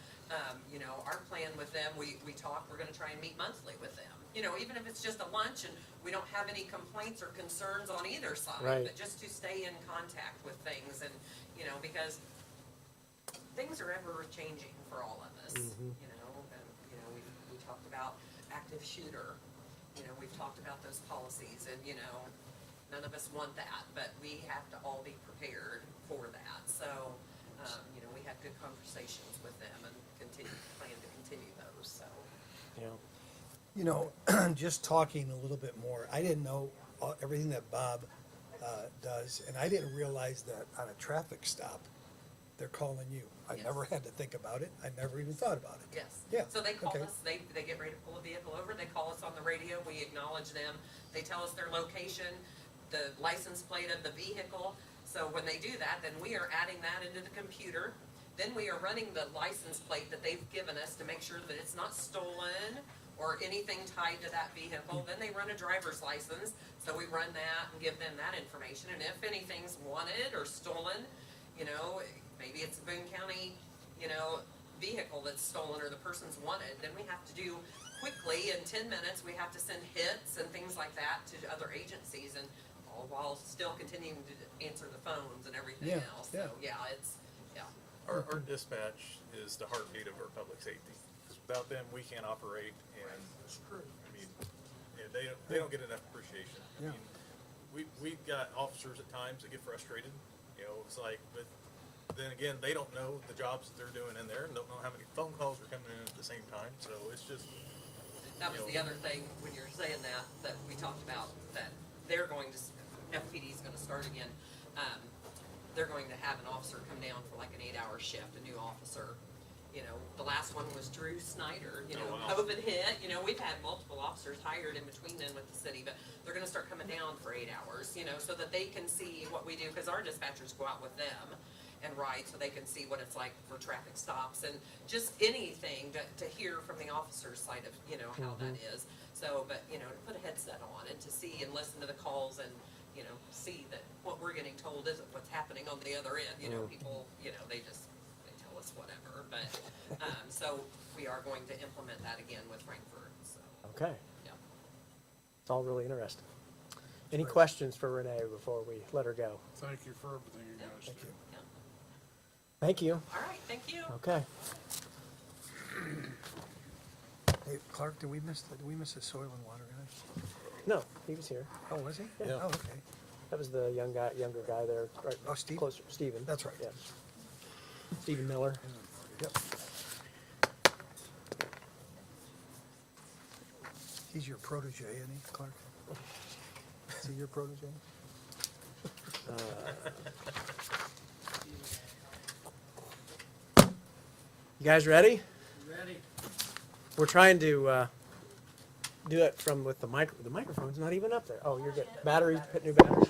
Speaker 9: Our plan with them, we talk, we're gonna try and meet monthly with them. Even if it's just a lunch and we don't have any complaints or concerns on either side,
Speaker 1: Right.
Speaker 9: but just to stay in contact with things and, because things are ever changing for all of us, and, we talked about active shooter, we've talked about those policies and, none of us want that, but we have to all be prepared for that. So, you know, we had good conversations with them and plan to continue those, so.
Speaker 1: You know,
Speaker 2: You know, just talking a little bit more, I didn't know everything that Bob does, and I didn't realize that on a traffic stop, they're calling you. I
Speaker 9: Yes.
Speaker 2: never had to think about it. I never even thought about it.
Speaker 9: Yes.
Speaker 2: Yeah,
Speaker 9: So they call
Speaker 2: okay.
Speaker 9: us, they get ready to pull a vehicle over, they call us on the radio, we acknowledge them, they tell us their location, the license plate of the vehicle. So when they do that, then we are adding that into the computer. Then we are running the license plate that they've given us to make sure that it's not stolen or anything tied to that vehicle. Then they run a driver's license, so we run that and give them that information. And if anything's wanted or stolen, you know, maybe it's a Boone County, you know, vehicle that's stolen or the person's wanted, then we have to do quickly, in 10 minutes, we have to send hits and things like that to other agencies, and all while still continuing to answer the phones and everything
Speaker 2: Yeah,
Speaker 9: else.
Speaker 2: yeah.
Speaker 9: So, yeah, it's, yeah.
Speaker 10: Our dispatch is the heartbeat of our public safety, because without them, we can't operate, and, I mean, yeah, they don't get enough appreciation. I
Speaker 2: Yeah.
Speaker 10: mean, we've got officers at times that get frustrated, you know, it's like, but then again, they don't know the jobs that they're doing in there, and don't know how many phone calls are coming in at the same time, so it's just,
Speaker 9: That was the other thing, when you're saying that we talked about, that they're going to, FPD is gonna start again. They're going to have an officer come down for like an 8-hour shift, a new officer. You know, the last one was Drew Snyder, you know,
Speaker 10: Oh, wow.
Speaker 9: COVID hit, you know, we've had multiple officers hired in between then with the city, but they're gonna start coming down for 8 hours, you know, so that they can see what we do, cause our dispatchers go out with them and ride, so they can see what it's like for traffic stops and just anything to hear from the officer's side of, you know, how that is. So, but, you know, to put a headset on and to see and listen to the calls and, you know, see that what we're getting told isn't what's happening on the other end, you know, people, you know, they tell us whatever, but, so we are going to implement that again with Frankfurt, so,
Speaker 1: okay,
Speaker 9: yeah.
Speaker 1: it's all really interesting. Any questions for Renee before we let her go?
Speaker 8: Thank you for everything you guys do.
Speaker 2: Thank you.
Speaker 9: Yeah.
Speaker 1: Thank you.
Speaker 9: All right, thank you.
Speaker 1: Okay.
Speaker 2: Hey, Clark, did we miss the soil and water guy?
Speaker 1: No, he was here.
Speaker 2: Oh, was he?
Speaker 1: Yeah.
Speaker 2: Oh, okay.
Speaker 1: That was the younger guy there, right?
Speaker 2: Oh, Steve?
Speaker 1: Closer, Stephen.
Speaker 2: That's right.
Speaker 1: Yeah. Stephen Miller.
Speaker 2: Yep. He's your protege, isn't he, Clark? Is he your protege?
Speaker 1: You guys ready?
Speaker 4: Ready?
Speaker 1: We're trying to do it from with the microphone's not even up there. Oh, you're good. Batteries, put new batteries.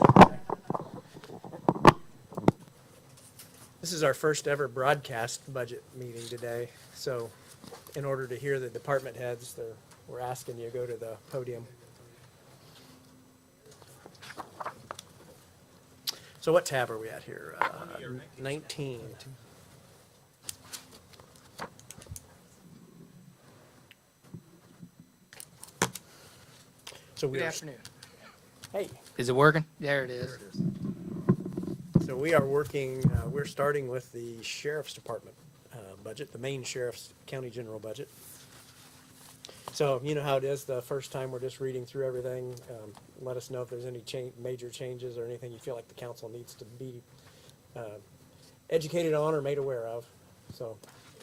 Speaker 1: This is our first ever broadcast budget meeting today. So in order to hear the department heads, we're asking you to go to the podium. So what tab are we at here? 19. So we
Speaker 11: Good
Speaker 1: are,
Speaker 11: afternoon.
Speaker 1: hey,
Speaker 11: Is it working? There it is.
Speaker 1: so we are working, we're starting with the sheriff's department budget, the main sheriff's county general budget. So you know how it is, the first time we're just reading through everything. Let us know if there's any major changes or anything you feel like the council needs to be educated on or made aware of. So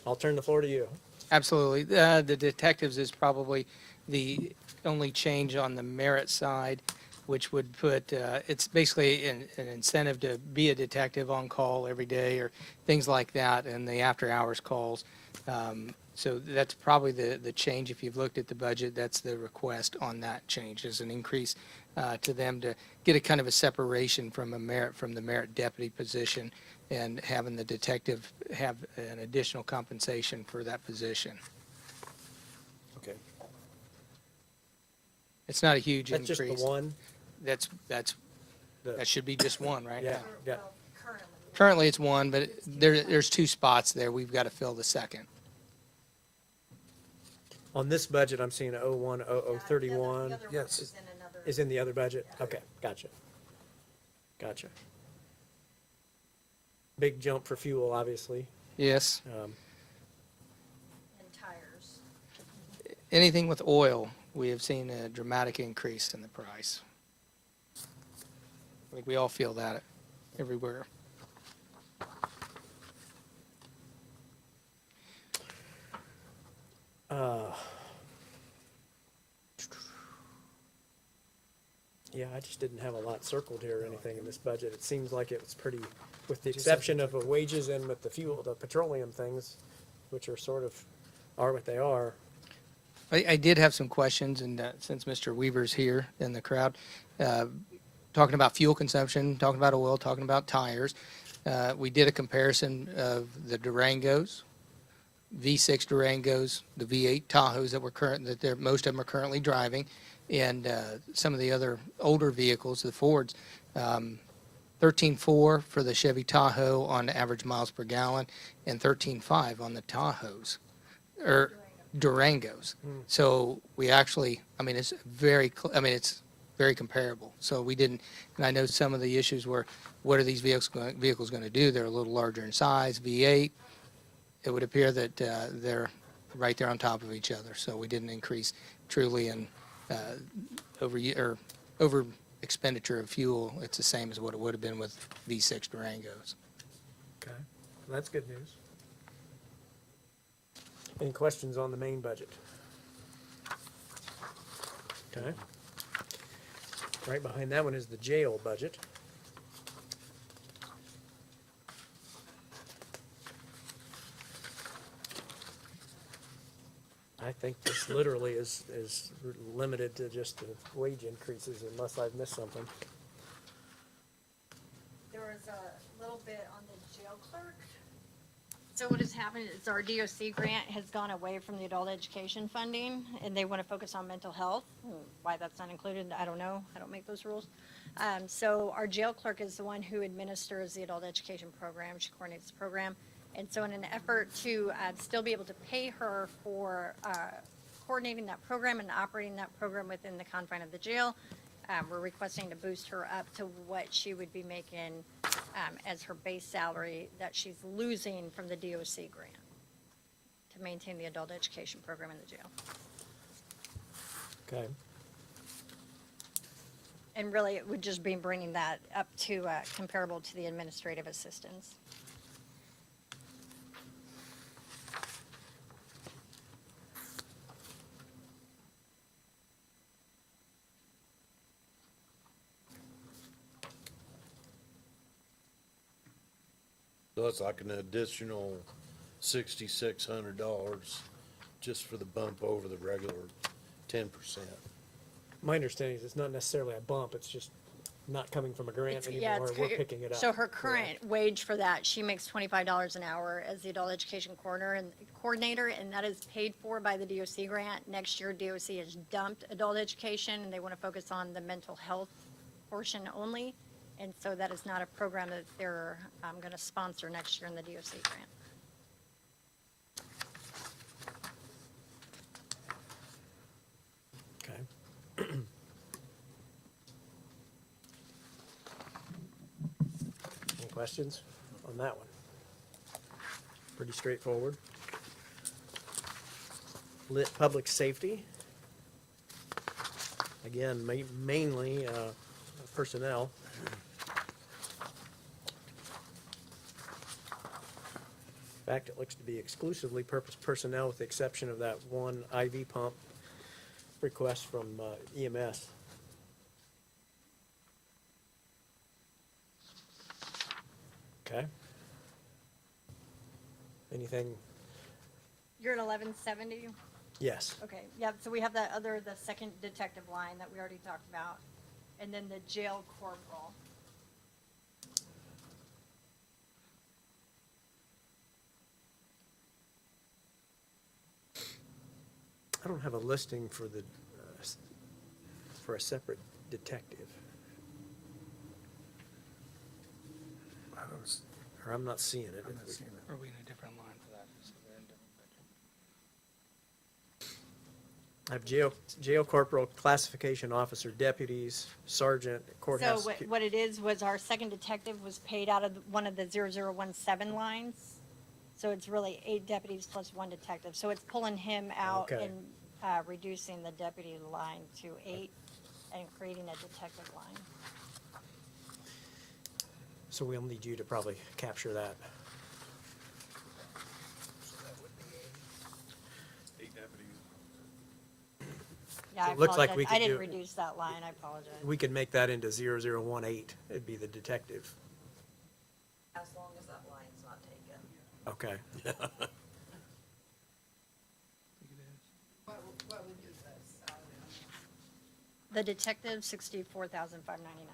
Speaker 1: I'll turn the floor to you.
Speaker 11: Absolutely. The detectives is probably the only change on the merit side, which would put, it's basically an incentive to be a detective on call every day or things like that, and the after-hours calls. So that's probably the change. If you've looked at the budget, that's the request on that change, is an increase to them to get a kind of a separation from the merit deputy position and having the detective have an additional compensation for that position.
Speaker 2: Okay.
Speaker 11: It's not a huge
Speaker 1: That's
Speaker 11: increase.
Speaker 1: just the one?
Speaker 11: That should be just one, right?
Speaker 1: Yeah, yeah.
Speaker 11: Currently, it's one, but there's two spots there. We've got to fill the second.
Speaker 1: On this budget, I'm seeing 010031
Speaker 2: Yes.
Speaker 1: is in the other budget? Okay, gotcha. Gotcha. Big jump for fuel, obviously.
Speaker 11: Yes.
Speaker 12: And tires.
Speaker 11: Anything with oil, we have seen a dramatic increase in the price. think we all feel that everywhere.
Speaker 1: Yeah, I just didn't have a lot circled here or anything in this budget. It seems like it was pretty, with the exception of the wages and with the fuel, the petroleum things, which are sort of, are what they are.
Speaker 11: I did have some questions, and since Mr. Weaver's here in the crowd, talking about fuel consumption, talking about oil, talking about tires, we did a comparison of the Durangos, V6 Durangos, the V8 Tahoes that most of them are currently driving, and some of the other older vehicles, the Fords. 13.4 for the Chevy Tahoe on average miles per gallon, and 13.5 on the Tahoes, or Durangos. So we actually, it's it's very comparable. So we didn't, and I know some of the issues were, what are these vehicles going to do? They're a little larger in size, V8. It would appear that they're right there on top of each other. So we didn't increase truly in over expenditure of fuel. It's the same as what it would have been with V6 Durangos.
Speaker 1: Okay, well, that's good news. Any questions on the main budget? Okay. Right behind that one is the jail budget. I think this literally is limited to just the wage increases unless I've missed something.
Speaker 12: There was a little bit on the jail clerk. So what has happened is our DOC grant has gone away from the adult education funding, and they want to focus on mental health. Why that's not included, I don't know. I don't make those rules. So our jail clerk is the one who administers the adult education program. She coordinates the program. And so in an effort to still be able to pay her for coordinating that program and operating that program within the confine of the jail, we're requesting to boost her up to what she would be making as her base salary that she's losing from the DOC grant to maintain the adult education program in the jail.
Speaker 1: Okay.
Speaker 12: And really, it would just be bringing that up to comparable to the administrative assistants.
Speaker 6: So it's like an additional $6,600 just for the bump over the regular 10%.
Speaker 1: My understanding is it's not necessarily a bump, it's just not coming from a grant
Speaker 12: It's- yeah,
Speaker 1: anymore,
Speaker 12: it's
Speaker 1: we're
Speaker 12: cur-
Speaker 1: picking it up.
Speaker 12: So her current wage for that, she makes $25 an hour as the adult education coordinator, and that is paid for by the DOC grant. Next year, DOC has dumped adult education, and they want to focus on the mental health portion only. And so that is not a program that they're going to sponsor next year in the DOC grant.
Speaker 1: Okay. Any questions on that one? Pretty straightforward. Lit public safety. Again, mainly personnel. In fact, it looks to be exclusively purpose personnel with the exception of that one IV pump request from EMS. Okay. Anything?
Speaker 12: You're at 1170?
Speaker 1: Yes.
Speaker 12: Okay, yeah, so we have the second detective line that we already talked about, and then the jail corporal.
Speaker 1: I don't have a listing for the, for a separate detective. Or I'm not seeing it.
Speaker 11: Are we in a different line for that? So we're in a different budget.
Speaker 1: I have jail corporal, classification officer, deputies, sergeant,
Speaker 12: So
Speaker 1: courthouse.
Speaker 12: what it is, was our second detective was paid out of one of the 0017 lines. So it's really 8 deputies plus 1 detective. So it's pulling him out
Speaker 1: Okay.
Speaker 12: and reducing the deputy line to 8 and creating a detective line.
Speaker 1: So we'll need you to probably capture that.
Speaker 10: Eight deputies.
Speaker 12: Yeah, I
Speaker 1: It looks like
Speaker 12: apologize.
Speaker 1: we
Speaker 12: I
Speaker 1: could
Speaker 12: didn't
Speaker 1: do-
Speaker 12: reduce that line, I apologize.
Speaker 1: We could make that into 0018. It'd be the detective.
Speaker 9: As long as that line's not taken.
Speaker 1: Okay.
Speaker 13: What would be the salary on that?
Speaker 12: The detective, 64,599.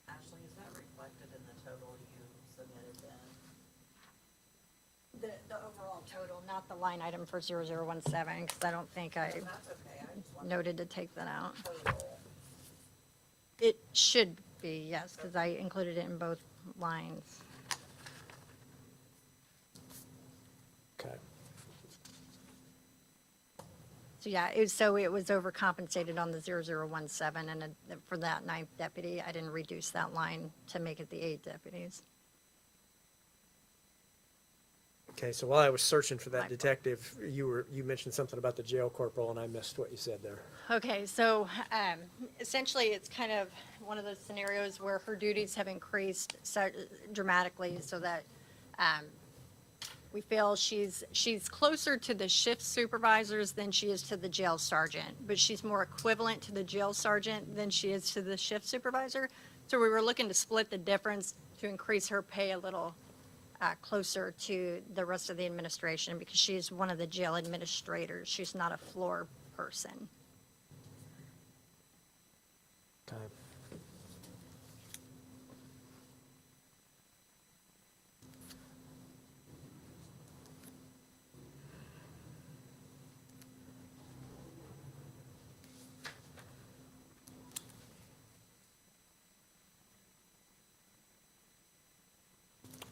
Speaker 9: Ashley, is that reflected in the total you submitted then?
Speaker 12: The overall total, not the line item for 0017, because I don't think I
Speaker 9: That's okay, I just wanted
Speaker 12: noted to take that out.
Speaker 9: total.
Speaker 12: It should be, yes, because I included it in both lines.
Speaker 1: Okay.
Speaker 12: So, yeah, it was overcompensated on the 0017, and for that ninth deputy, I didn't reduce that line to make it the 8 deputies.
Speaker 1: Okay, so while I was searching for
Speaker 12: My
Speaker 1: that
Speaker 12: fault.
Speaker 1: detective, you mentioned something about the jail corporal, and I missed what you said there.
Speaker 12: Okay, so essentially, it's kind of one of those scenarios where her duties have increased so dramatically so that we feel she's closer to the shift supervisors than she is to the jail sergeant, but she's more equivalent to the jail sergeant than she is to the shift supervisor. So we were looking to split the difference to increase her pay a little closer to the rest of the administration because she's one of the jail administrators. She's not a floor person.
Speaker 1: Okay.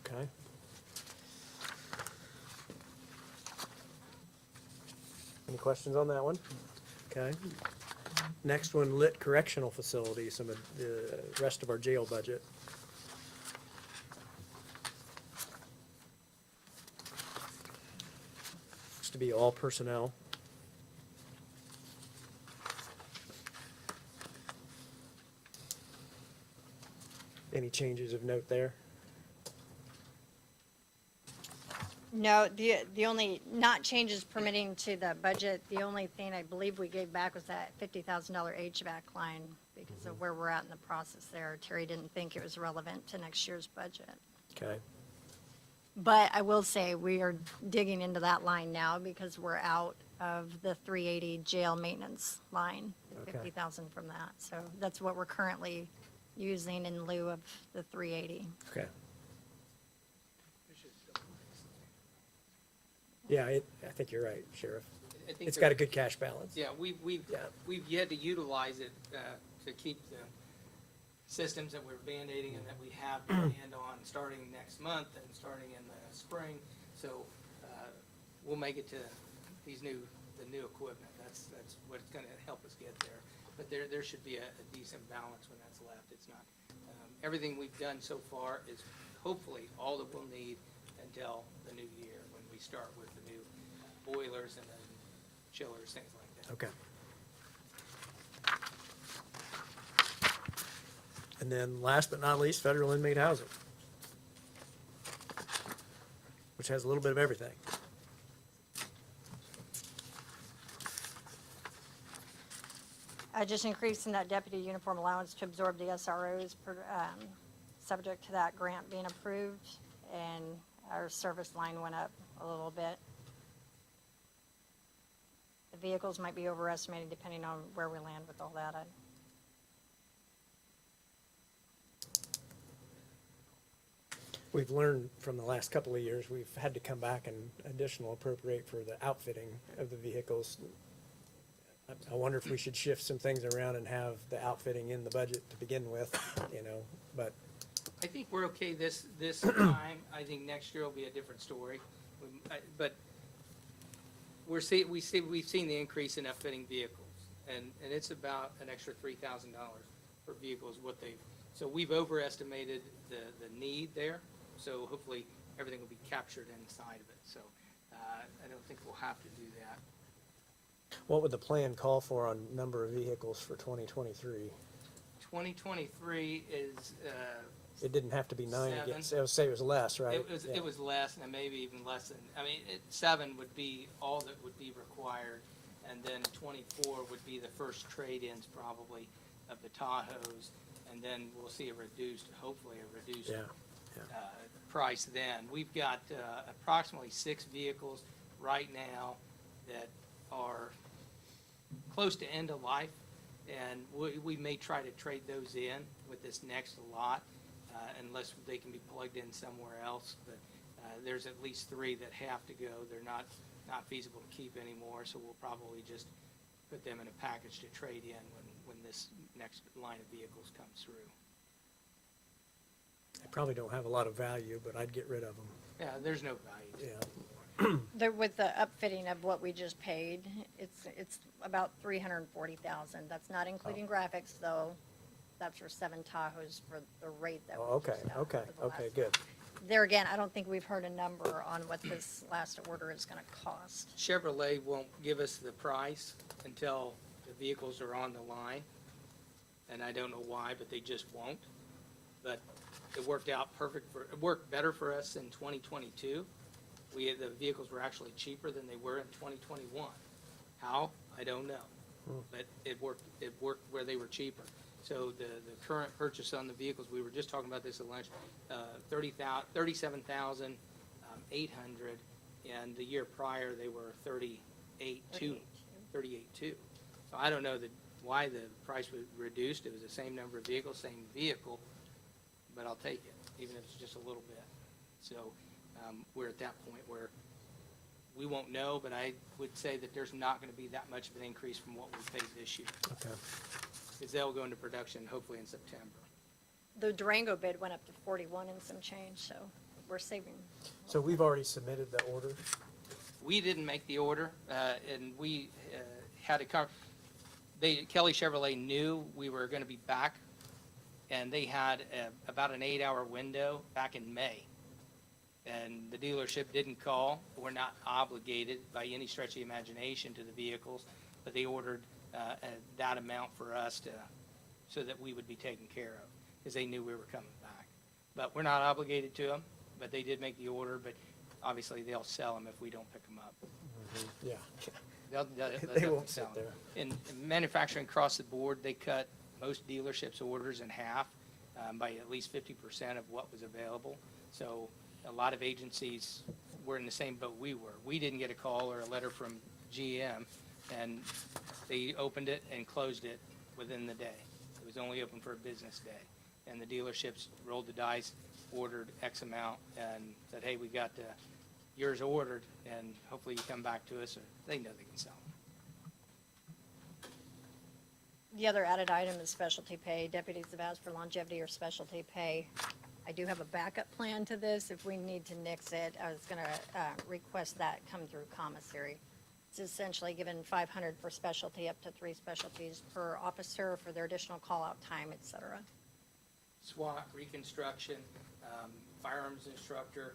Speaker 1: Okay. Any questions on that one? Okay. Next one, lit correctional facility, some of the rest of our jail budget. Looks to be all personnel. Any changes of note there?
Speaker 12: No, the only, not changes permitting to the budget, the only thing I believe we gave back was that $50,000 HVAC line because of where we're at in the process there. Terry didn't think it was relevant to next year's budget.
Speaker 1: Okay.
Speaker 12: But I will say, we are digging into that line now because we're out of the 380 jail maintenance line, the
Speaker 1: Okay.
Speaker 12: 50,000 from that. So that's what we're currently using in lieu of the 380.
Speaker 1: Okay. Yeah, I think you're right, Sheriff.
Speaker 11: I think
Speaker 1: It's
Speaker 11: there-
Speaker 1: got a good cash balance.
Speaker 11: Yeah, we've
Speaker 1: Yeah.
Speaker 11: yet to utilize it to keep the systems that we're Band-Aiding and that we have planned on starting next month and starting in the spring. So we'll make it to the new equipment. That's what's going to help us get there. But there should be a decent balance when that's left. It's not, everything we've done so far is hopefully all that we'll need until the new year when we start with the new boilers and then chillers, things like that.
Speaker 1: Okay. And then last but not least, federal inmate housing, which has a little bit of everything.
Speaker 12: Just increasing that deputy uniform allowance to absorb the SROs, subject to that grant being approved, and our service line went up a little bit. The vehicles might be overestimated depending on where we land with all that.
Speaker 1: We've learned from the last couple of years, we've had to come back and additional appropriate for the outfitting of the vehicles. I wonder if we should shift some things around and have the outfitting in the budget to begin with, but
Speaker 11: I think we're okay this time. I think next year will be a different story. But we've seen the increase in outfitting vehicles, and it's about an extra $3,000 per vehicle is what so we've overestimated the need there. So hopefully everything will be captured inside of it. So I don't think we'll have to do that.
Speaker 1: What would the plan call for on number of vehicles for 2023?
Speaker 11: 2023 is,
Speaker 1: It didn't have to be 9 again,
Speaker 11: Seven.
Speaker 1: so say it was less, right?
Speaker 11: it
Speaker 1: Yeah.
Speaker 11: was less, and maybe even less than, I mean, 7 would be all that would be required, and then 24 would be the first trade-ins probably of the Tahoes, and then we'll see hopefully a reduced
Speaker 1: Yeah,
Speaker 11: price then. We've got approximately 6 vehicles right now that are close to end of life, and we may try to trade those in with this next lot, unless they can be plugged in somewhere else. But there's at least 3 that have to go. They're not feasible to keep anymore, so we'll probably just put them in a package to trade in when this next line of vehicles comes through.
Speaker 1: they probably don't have a lot of value, but I'd get rid of them,
Speaker 11: Yeah, there's no value to it.
Speaker 1: yeah.
Speaker 12: With the upfitting of what we just paid, it's about 340,000. That's not including graphics, though. That's for 7 Tahoes for the rate that we
Speaker 1: Oh, okay,
Speaker 12: just got
Speaker 1: okay,
Speaker 12: for the
Speaker 1: okay,
Speaker 12: last-
Speaker 1: good.
Speaker 12: There again, I don't think we've heard a number on what this last order is gonna cost.
Speaker 11: Chevrolet won't give us the price until the vehicles are on the line, and I don't know why, but they just won't. But it worked out it worked better for us in 2022. The vehicles were actually cheaper than they were in 2021. How? I don't know. But it worked where they were cheaper. So the current purchase on the vehicles, we were just talking about this at lunch, 37,800, and the year prior, they were 38.2. So I don't know why the price was reduced. It was the same number of vehicles, same vehicle, but I'll take it, even if it's just a little bit. So we're at that point where we won't know, but I would say that there's not going to be that much of an increase from what we paid this year,
Speaker 1: Okay.
Speaker 11: because they'll go into production hopefully in September.
Speaker 12: The Durango bid went up to 41 and some change, so we're saving.
Speaker 1: So we've already submitted the order?
Speaker 11: We didn't make the order, and we had Kelly Chevrolet knew we were going to be back, and they had about an 8-hour window back in May. And the dealership didn't call. We're not obligated by any stretch of the imagination to the vehicles, but they ordered that amount for us so that we would be taken care of, because they knew we were coming back. But we're not obligated to them, but they did make the order, but obviously they'll sell them if we don't pick them up.
Speaker 1: Yeah.
Speaker 11: They'll
Speaker 1: They
Speaker 11: definitely
Speaker 1: won't
Speaker 11: sell
Speaker 1: sit
Speaker 11: 'em.
Speaker 1: there.
Speaker 11: In manufacturing across the board, they cut most dealerships' orders in half by at least 50% of what was available. So a lot of agencies were in the same boat we were. We didn't get a call or a letter from GM, and they opened it and closed it within the day. It was only open for a business day. And the dealerships rolled the dice, ordered X amount, and said, hey, we got yours ordered, and hopefully you come back to us, or they know they can sell them.
Speaker 12: The other added item is specialty pay. Deputies have asked for longevity or specialty pay. I do have a backup plan to this. If we need to nix it, I was gonna request that come through commissary. It's essentially given 500 for specialty, up to 3 specialties per officer for their additional call-out time, et cetera.
Speaker 11: SWAT, reconstruction, firearms instructor,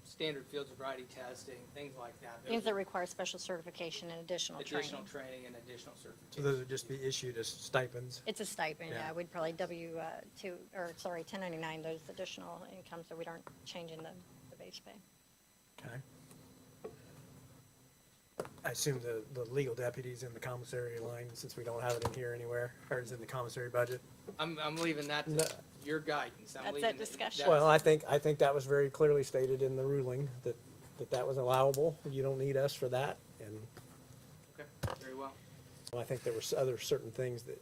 Speaker 11: standard field sobriety testing, things like that.
Speaker 12: Things that require special certification and additional training.
Speaker 11: Additional training and additional
Speaker 1: So
Speaker 11: certification.
Speaker 1: those would just be issued as stipends?
Speaker 12: It's a stipend,
Speaker 1: Yeah.
Speaker 12: yeah. We'd probably 1099 those additional incomes, so we aren't changing the base pay.
Speaker 1: Okay. I assume the legal deputies in the commissary line, since we don't have it in here anywhere, or is it in the commissary budget?
Speaker 11: I'm leaving that
Speaker 1: No.
Speaker 11: to your guidance. I'm
Speaker 12: That's
Speaker 11: leaving
Speaker 12: that discussion.
Speaker 11: that's-
Speaker 1: Well, I think that was very clearly stated in the ruling, that was allowable. You don't need us for that, and
Speaker 11: Okay, very well.
Speaker 1: I think there were other certain things that,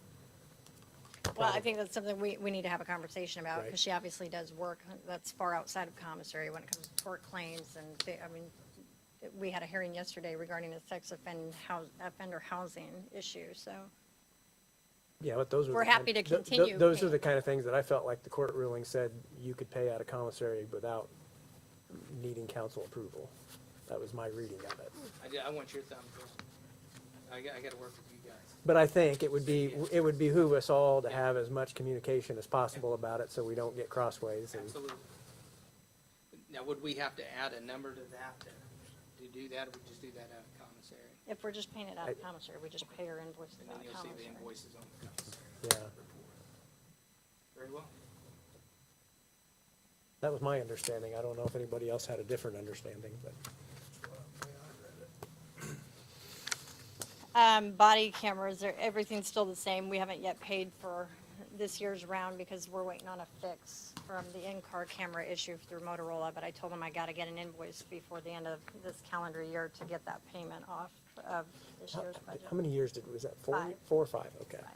Speaker 12: Well, I think that's something we need to have a conversation about,
Speaker 1: Right.
Speaker 12: because she obviously does work that's far outside of commissary when it comes to tort claims, and, we had a hearing yesterday regarding the sex offender housing issue, so.
Speaker 1: yeah, but those were.
Speaker 12: We're
Speaker 1: the kind-
Speaker 12: happy to
Speaker 1: th- th-
Speaker 12: continue
Speaker 1: Those are
Speaker 12: paying.
Speaker 1: the kind of things that I felt like the court ruling said you could pay out of commissary without needing council approval. That was my reading of it.
Speaker 11: I want your thumb, Chris. I got to work with you guys.
Speaker 1: But I think it would behoove us all to have as much communication as possible about it, so we don't get crossways. And
Speaker 11: Absolutely. Now, would we have to add a number to that to do that, or we just do that out of commissary?
Speaker 12: If we're just paying it out of commissary, we just pay our invoices
Speaker 11: And
Speaker 12: out
Speaker 11: then
Speaker 12: of
Speaker 11: you'll see the
Speaker 12: commissary.
Speaker 11: invoices on the commissary
Speaker 1: Yeah,
Speaker 11: report. Very well.
Speaker 1: that was my understanding. I don't know if anybody else had a different understanding, but.
Speaker 12: Body cameras, everything's still the same. We haven't yet paid for this year's round because we're waiting on a fix from the in-car camera issue through Motorola, but I told them I gotta get an invoice before the end of this calendar year to get that payment off of this year's budget.
Speaker 1: How many years was that, 4?
Speaker 12: 5.
Speaker 1: 4 or 5, okay.
Speaker 12: 5.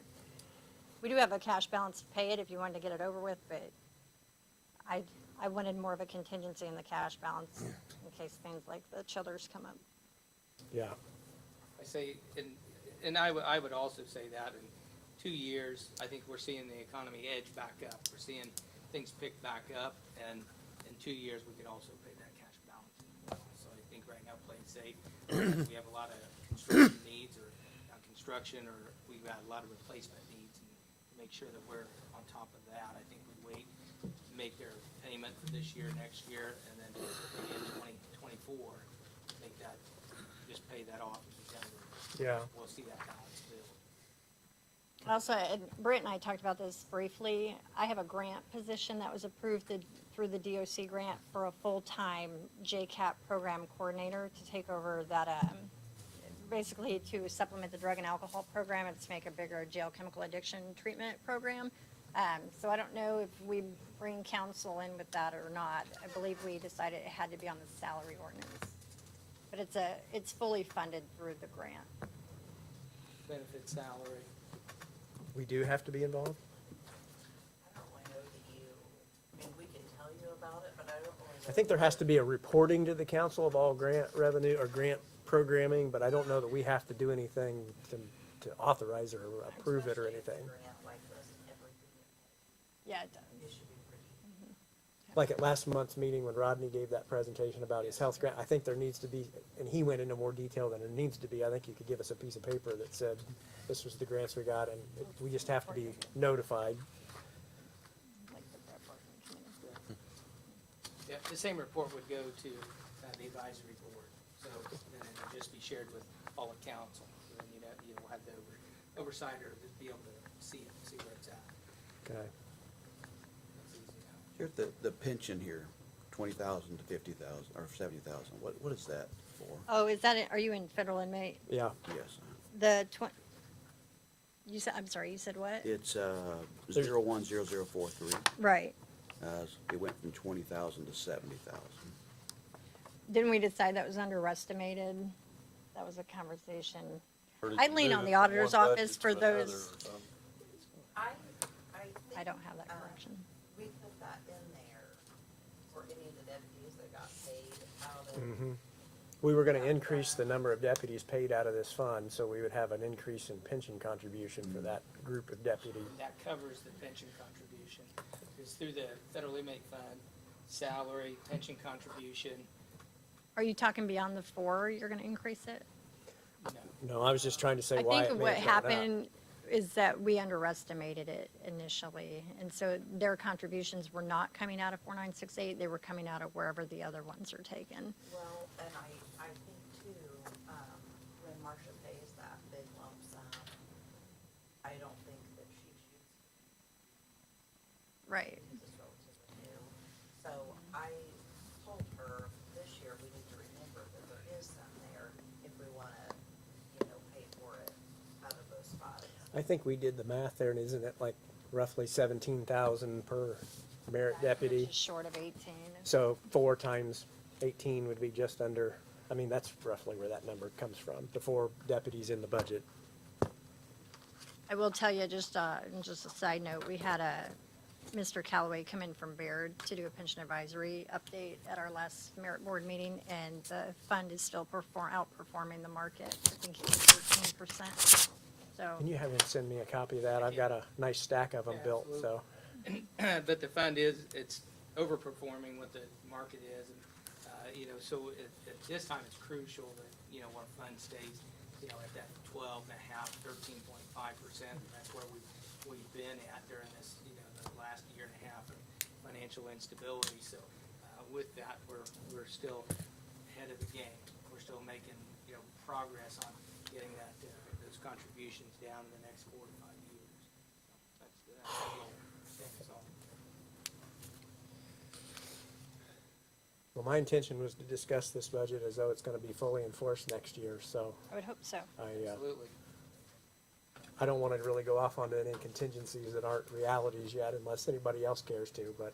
Speaker 12: We do have a cash balance to pay it if you wanted to get it over with, but I wanted more of a contingency in the cash balance in case things like the chillers come up.
Speaker 1: Yeah,
Speaker 11: I say, and I would also say that in 2 years, I think we're seeing the economy edge back up. We're seeing things pick back up, and in 2 years, we could also pay that cash balance. So I think right now, play it safe. We have a lot of construction needs, or not construction, or we've got a lot of replacement needs, and to make sure that we're on top of that, I think we wait, make their payment for this year, next year, and then in 2024, make that, just pay that off in December.
Speaker 1: yeah.
Speaker 11: We'll see that balance build.
Speaker 12: Also, and Britt and I talked about this briefly. I have a grant position that was approved through the DOC grant for a full-time JCAP program coordinator to take over that, basically to supplement the drug and alcohol program and to make a bigger jail chemical addiction treatment program. So I don't know if we bring council in with that or not. I believe we decided it had to be on the salary ordinance. But it's fully funded through the grant.
Speaker 11: Benefit salary.
Speaker 1: We do have to be involved?
Speaker 13: I don't really know that you, I mean, we can tell you about it, but I don't really know.
Speaker 1: I think there has to be a reporting to the council of all grant revenue or grant programming, but I don't know that we have to do anything to authorize or approve it or
Speaker 13: Especially if
Speaker 1: anything.
Speaker 13: a grant like this, everything
Speaker 12: Yeah, it does.
Speaker 13: it should be pretty.
Speaker 1: Like at last month's meeting when Rodney gave that presentation about his health grant, I think there needs to be, and he went into more detail than there needs to be. I think you could give us a piece of paper that said, this was the grants we got, and we just have to be notified.
Speaker 12: Like the Brett Barton committee.
Speaker 11: Yeah, the same report would go to the advisory board, so then it would just be shared with all of council. So then you'll have the oversight or to be able to see it, see where it's at.
Speaker 1: Okay.
Speaker 11: That's easy now.
Speaker 7: Here's the pension here, 20,000 to 50,000, or 70,000. What is that for?
Speaker 12: Oh, are you in federal inmate?
Speaker 1: Yeah,
Speaker 7: Yes,
Speaker 12: You said, I'm sorry, you said what?
Speaker 7: it's 010043.
Speaker 12: Right.
Speaker 7: It went from 20,000 to 70,000.
Speaker 12: Didn't we decide that was underestimated? That was a conversation.
Speaker 6: Or did
Speaker 12: I'd
Speaker 6: you
Speaker 12: lean
Speaker 6: move
Speaker 12: on
Speaker 6: it
Speaker 12: the
Speaker 6: from
Speaker 12: auditor's
Speaker 6: one budget
Speaker 12: office
Speaker 6: to
Speaker 12: for
Speaker 6: another
Speaker 12: those.
Speaker 6: or something?
Speaker 13: I think.
Speaker 12: I don't have that
Speaker 13: um,
Speaker 12: correction.
Speaker 13: We put that in there for any of the deputies that got paid out of.
Speaker 1: Mm-hmm. We were gonna increase the number of deputies paid out of this fund, so we would have an increase in pension contribution for that group of deputies.
Speaker 11: That covers the pension contribution. It's through the federal inmate fund, salary, pension contribution,
Speaker 12: Are you talking beyond the 4, you're gonna increase it?
Speaker 11: no.
Speaker 1: No, I was just trying to say
Speaker 12: I
Speaker 1: why
Speaker 12: think
Speaker 1: it may
Speaker 12: what
Speaker 1: have gone up.
Speaker 12: happened is that we underestimated it initially. And so their contributions were not coming out of 4968, they were coming out of wherever the other ones are taken.
Speaker 13: Well, and I think too, when Marcia pays that big lump sum, I don't think that she shoots
Speaker 12: Right.
Speaker 13: because it's relatively new. So I told her this year we need to remember that there is some there if we wanna, pay for it out of those funds.
Speaker 1: I think we did the math there, and isn't it like roughly 17,000 per merit deputy?
Speaker 12: Just short of 18.
Speaker 1: So 4 times 18 would be just under, I mean, that's roughly where that number comes from, the 4 deputies in the budget.
Speaker 12: I will tell you, just a side note, we had Mr. Callaway come in from Baird to do a pension advisory update at our last merit board meeting, and the fund is still outperforming the market. I think it was 13%. So,
Speaker 1: Can you have him send me a copy of that? I've got a nice stack of them
Speaker 11: Yeah,
Speaker 1: built, so.
Speaker 11: But the fund it's overperforming what the market is, and, so at this time, it's crucial that, our fund stays, at that 12.5, 13.5%. That's where we've been at during this, the last year and a half of financial instability. So, with that, we're still ahead of the game. We're still making, progress on getting that, those contributions down in the next 4 to 5 years. That's the goal. So,
Speaker 1: Well, my intention was to discuss this budget as though it's gonna be fully enforced next year, so
Speaker 12: I would hope so.
Speaker 11: absolutely.
Speaker 1: I don't wanna really go off onto any contingencies that aren't realities yet unless anybody else cares to, but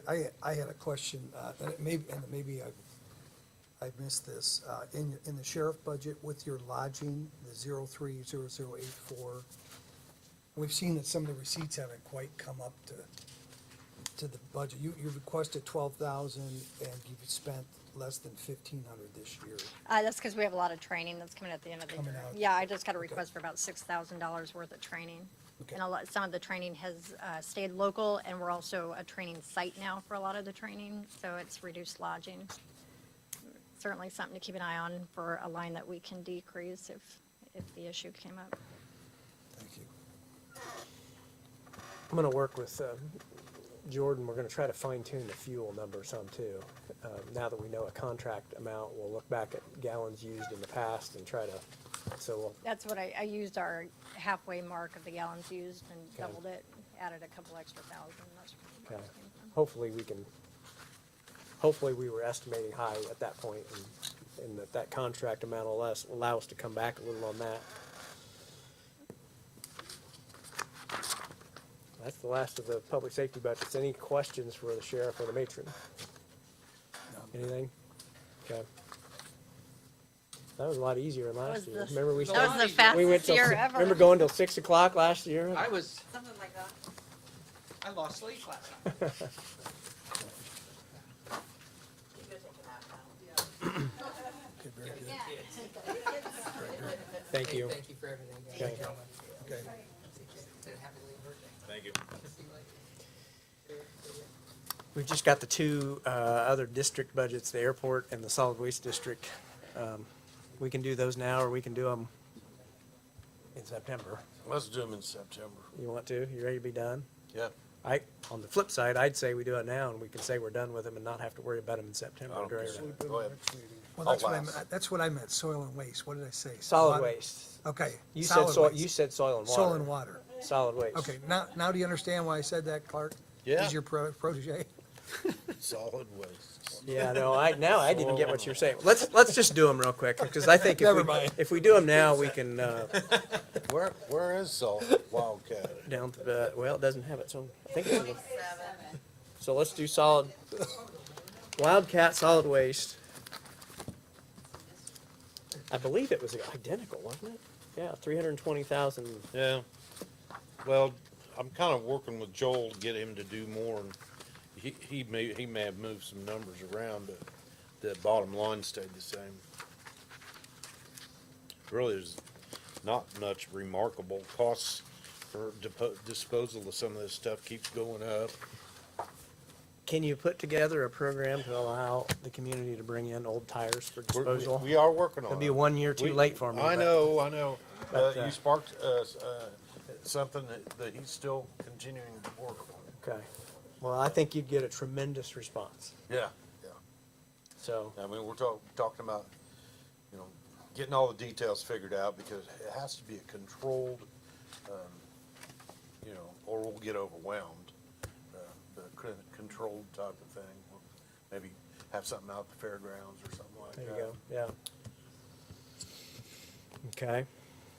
Speaker 2: I had a question, and maybe I missed this. In the sheriff budget with your lodging, the 030084, we've seen that some of the receipts haven't quite come up to the budget. You requested 12,000 and you've spent less than 1,500 this year.
Speaker 12: That's because we have a lot of training that's coming at the end of the
Speaker 2: Coming
Speaker 12: year.
Speaker 2: out.
Speaker 12: Yeah, I just got a request for about $6,000 worth of training.
Speaker 2: Okay.
Speaker 12: And some of the training has stayed local, and we're also a training site now for a lot of the training, so it's reduced lodging. Certainly something to keep an eye on for a line that we can decrease if the issue came up.
Speaker 2: Thank you.
Speaker 1: I'm gonna work with Jordan. We're gonna try to fine tune the fuel number some too. Now that we know a contract amount, we'll look back at gallons used in the past and try to, so we'll,
Speaker 12: That's what I used our halfway mark of the gallons used and
Speaker 1: Okay.
Speaker 12: doubled it, added a couple extra thousand. That's where
Speaker 1: okay.
Speaker 12: it came from.
Speaker 1: Hopefully we were estimating high at that point and that contract amount will allow us to come back a little on that. That's the last of the public safety budgets. Any questions for the sheriff or the matron? Anything? Okay. That was a lot easier than last year. Remember we
Speaker 12: That was
Speaker 1: started,
Speaker 12: the
Speaker 1: we went
Speaker 12: fastest
Speaker 1: till,
Speaker 12: year ever.
Speaker 1: remember going till 6 o'clock last year?
Speaker 11: I was,
Speaker 13: Something like that.
Speaker 11: I lost sleep last night.
Speaker 13: You go take a nap now.
Speaker 2: Okay, very good.
Speaker 1: Thank you.
Speaker 11: Thank you for everything, guys.
Speaker 1: Okay.
Speaker 2: Okay.
Speaker 11: Happy late birthday.
Speaker 10: Thank you.
Speaker 1: We've just got the two other district budgets, the airport and the solid waste district. We can do those now, or we can do them in September.
Speaker 6: Let's do them in September.
Speaker 1: You want to? You ready to be done?
Speaker 6: Yeah.
Speaker 1: On the flip side, I'd say we do it now, and we can say we're done with them and not have to worry about them in September.
Speaker 6: I don't
Speaker 1: During-
Speaker 6: care. Go ahead.
Speaker 2: Well, that's
Speaker 6: I'll
Speaker 2: what
Speaker 6: last.
Speaker 2: that's what I meant, soil and waste. What did I say?
Speaker 1: Solid waste.
Speaker 2: Okay.
Speaker 1: You said
Speaker 2: solid
Speaker 1: soil,
Speaker 2: waste.
Speaker 1: you said soil and water.
Speaker 2: Soil and water.
Speaker 1: Solid waste.
Speaker 2: Okay, now do you understand why I said that, Clark?
Speaker 6: Yeah.
Speaker 2: He's your protege?
Speaker 6: Solid waste.
Speaker 1: Yeah, no, now I didn't get what you're saying. Let's just do them real quick, because I think
Speaker 2: Never mind.
Speaker 1: if we do them now, we can,
Speaker 6: Where is Salt Wildcat?
Speaker 1: down to the, well, it doesn't have its own, I think it's in the,
Speaker 13: 7.
Speaker 1: so let's do solid, Wildcat solid waste. I believe it was identical, wasn't it? Yeah, 320,000.
Speaker 6: Yeah. Well, I'm kind of working with Joel to get him to do more, and he may have moved some numbers around, but the bottom line stayed the same. Really, there's not much remarkable. Costs for disposal of some of this stuff keeps going up.
Speaker 1: Can you put together a program to allow the community to bring in old tires for
Speaker 6: We're-
Speaker 1: disposal?
Speaker 6: We are working on it.
Speaker 1: It'll be 1 year too
Speaker 6: We-
Speaker 1: late for me.
Speaker 6: I
Speaker 1: but-
Speaker 6: know.
Speaker 1: but,
Speaker 6: You sparked something that he's still continuing to work on.
Speaker 1: Okay. Well, I think you'd get a tremendous response.
Speaker 6: Yeah.
Speaker 1: So,
Speaker 6: I mean, we're talking about, getting all the details figured out, because it has to be a controlled, or we'll get overwhelmed. The controlled type of thing. We'll maybe have something out at the fairgrounds or something like
Speaker 1: there
Speaker 6: that.
Speaker 1: you go. Yeah. Okay.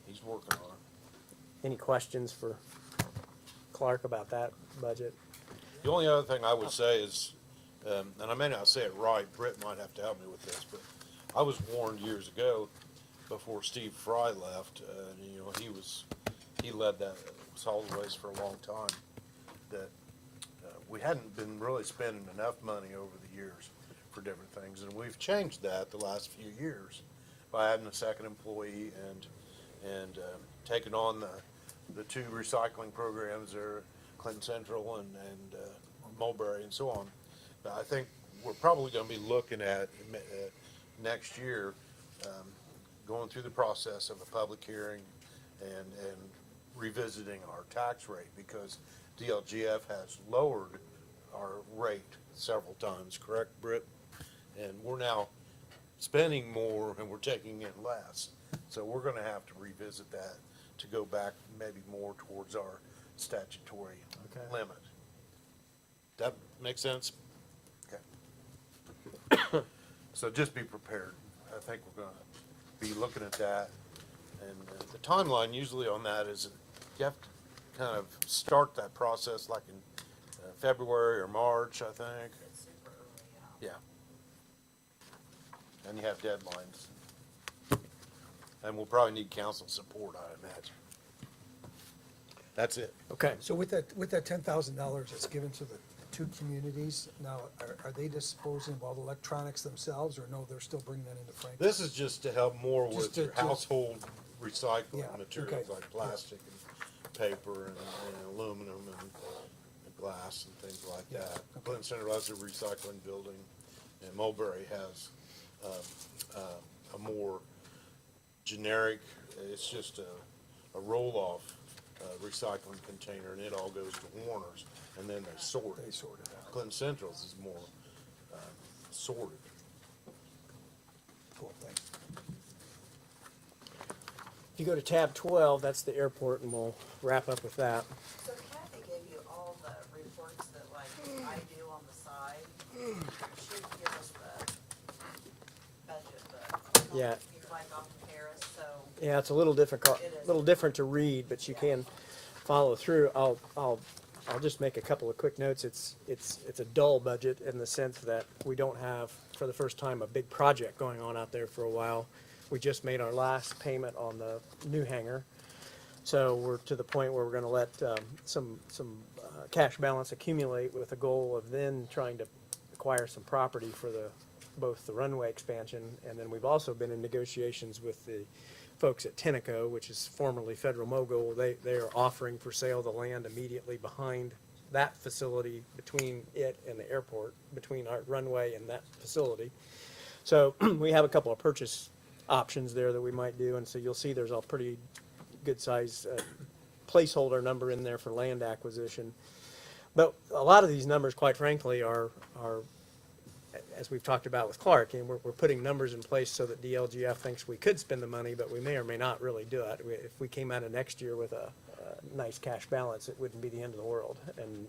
Speaker 6: He's working on it.
Speaker 1: Any questions for Clark about that budget?
Speaker 6: The only other thing I would say is, and I may not say it right, Britt might have to help me with this, but I was warned years ago, before Steve Fry left, he led that solid waste for a long time, that we hadn't been really spending enough money over the years for different things, and we've changed that the last few years by adding a second employee and taking on the two recycling programs there, Clinton Central and Mulberry and so on. But I think we're probably gonna be looking at next year, going through the process of a public hearing and revisiting our tax rate, because DLGF has lowered our rate several times, correct, Britt? And we're now spending more and we're taking in less. So we're gonna have to revisit that to go back maybe more towards our statutory
Speaker 1: Okay.
Speaker 6: limit. That make sense? Okay. So just be prepared. I think we're gonna be looking at that. And the timeline usually on that is you have to kind of start that process like in February or March, I think.
Speaker 13: It's super early,
Speaker 6: Yeah. And you have deadlines. And we'll probably need council support, I imagine. That's it.
Speaker 1: Okay.
Speaker 2: So with that $10,000 that's given to the two communities, now, are they disposing of all the electronics themselves, or no, they're still bringing that into Franklin?
Speaker 6: This is just to help more
Speaker 2: Just
Speaker 6: with
Speaker 2: to-
Speaker 6: your household recycling
Speaker 2: Yeah,
Speaker 6: materials
Speaker 2: okay.
Speaker 6: like plastic and paper and aluminum and glass and things like
Speaker 2: Yeah,
Speaker 6: that.
Speaker 2: okay.
Speaker 6: Clinton Center has a recycling building, and Mulberry has a more generic, it's just a roll-off recycling container, and it all goes to Warner's, and then they sort it.
Speaker 2: They sort it out.
Speaker 6: Clinton Central's is more sorted.
Speaker 2: Cool, thanks.
Speaker 1: If you go to tab 12, that's the airport, and we'll wrap up with that.
Speaker 13: So Kathy gave you all the reports that like I do on the side. She give us the budget book.
Speaker 1: Yeah.
Speaker 13: Like off of Harris, so
Speaker 1: Yeah, it's a little difficult,
Speaker 13: It is.
Speaker 1: little different to read, but you can follow through. I'll just make a couple of quick notes. It's a dull budget in the sense that we don't have, for the first time, a big project going on out there for a while. We just made our last payment on the new hangar. So we're to the point where we're gonna let, some cash balance accumulate with a goal of then trying to acquire some property for both the runway expansion, and then we've also been in negotiations with the folks at Tenneco, which is formerly Federal Mogul. They are offering for sale the land immediately behind that facility, between it and the airport, between our runway and that facility. So we have a couple of purchase options there that we might do, and so you'll see there's a pretty good size placeholder number in there for land acquisition. But a lot of these numbers, quite frankly, are as we've talked about with Clark, and we're putting numbers in place so that DLGF thinks we could spend the money, but we may or may not really do it. If we came out of next year with a nice cash balance, it wouldn't be the end of the world. And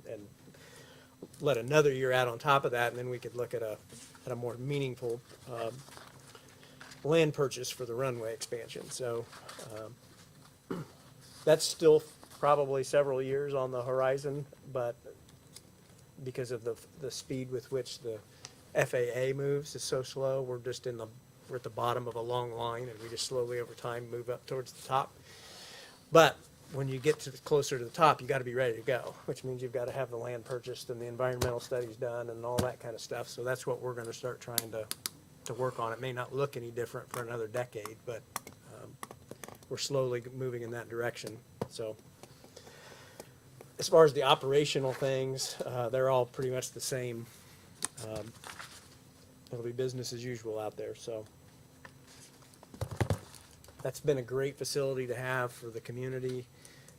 Speaker 1: let another year out on top of that, and then we could look at a more meaningful land purchase for the runway expansion. So that's still probably several years on the horizon, but because of the speed with which the FAA moves is so slow, we're at the bottom of a long line, and we just slowly over time move up towards the top. But when you get closer to the top, you gotta be ready to go, which means you've gotta have the land purchased and the environmental studies done and all that kind of stuff. So that's what we're gonna start trying to work on. It may not look any different for another decade, but we're slowly moving in that direction. So as far as the operational things, they're all pretty much the same. It'll be business as usual out there, so. That's been a great facility to have for the community,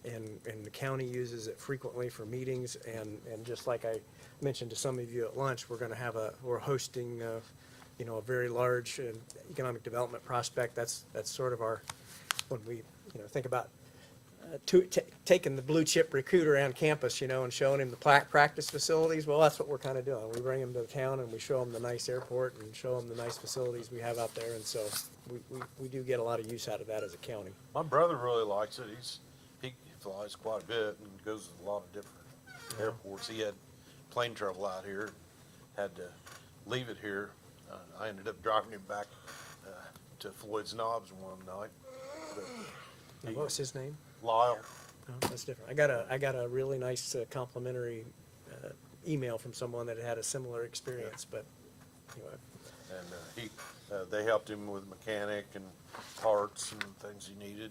Speaker 1: and the county uses it frequently for meetings, and just like I mentioned to some of you at lunch, we're hosting, a very large economic development prospect. That's sort of our, when we, think about taking the blue chip recruiter around campus, and showing him the practice facilities. Well, that's what we're kind of doing. We bring him to town and we show him the nice airport and show him the nice facilities we have out there. And so we do get a lot of use out of that as a county.
Speaker 6: My brother really likes it. He flies quite a bit and goes to a lot of different airports. He had plane trouble out here, had to leave it here. I ended up driving him back to Floyd's Knobs one night. But
Speaker 1: What was his name?
Speaker 6: Lyle.
Speaker 1: Oh, that's different. I got a really nice complimentary email from someone that had a similar experience, but anyway.
Speaker 6: And they helped him with mechanic and parts and things he needed.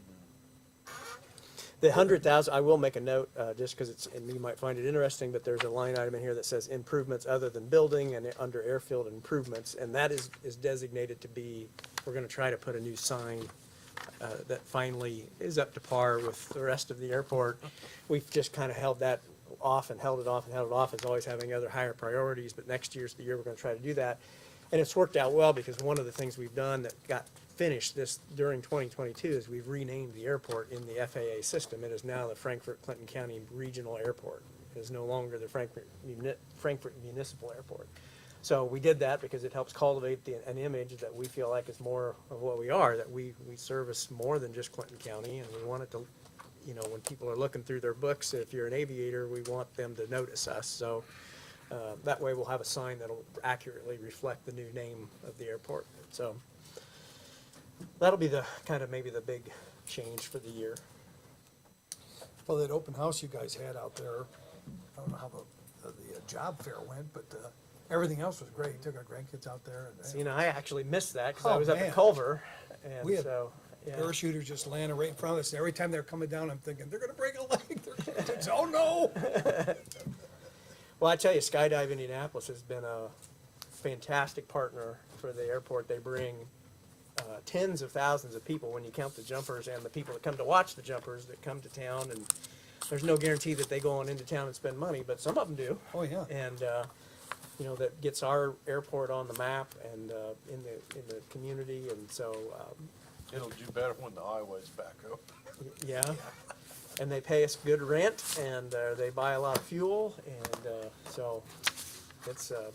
Speaker 1: The 100,000, I will make a note, just because and you might find it interesting, but there's a line item in here that says improvements other than building, and under airfield improvements, and that is designated to be, we're gonna try to put a new sign that finally is up to par with the rest of the airport. We've just kind of held that off and held it off and held it off as always having other higher priorities, but next year's the year we're gonna try to do that. And it's worked out well because one of the things we've done that got finished during 2022 is we've renamed the airport in the FAA system. It is now the Frankfurt Clinton County Regional Airport. It is no longer the Frankfurt Municipal Airport. So we did that because it helps cultivate an image that we feel like is more of what we are, that we service more than just Clinton County, and we want it to, you know, when people are looking through their books, if you're an aviator, we want them to notice us. So that way we'll have a sign that'll accurately reflect the new name of the airport. So that'll be the kind of maybe the big change for the year.
Speaker 2: Well, that open house you guys had out there, I don't know how the job fair went, but everything else was great. You took our grandkids out there. And,
Speaker 1: So, you know, I actually missed that because I
Speaker 2: Oh,
Speaker 1: was up
Speaker 2: man.
Speaker 1: at Culver,
Speaker 2: We
Speaker 1: and
Speaker 2: had
Speaker 1: so, yeah.
Speaker 2: parachuters just landing right in front of us. And every time they're coming down, I'm thinking, they're going to break a leg. Oh, no.
Speaker 1: Well, I tell you, Skydive Indianapolis has been a fantastic partner for the airport. They bring tens of thousands of people when you count the jumpers and the people that come to watch the jumpers that come to town. And there's no guarantee that they go on into town and spend money, but some of them do.
Speaker 2: Oh, yeah.
Speaker 1: And you know, that gets our airport on the map and in the community. And so
Speaker 6: It'll do better when the highway's back open.
Speaker 1: yeah. And they pay us good rent, and they buy a lot of fuel, and so it's a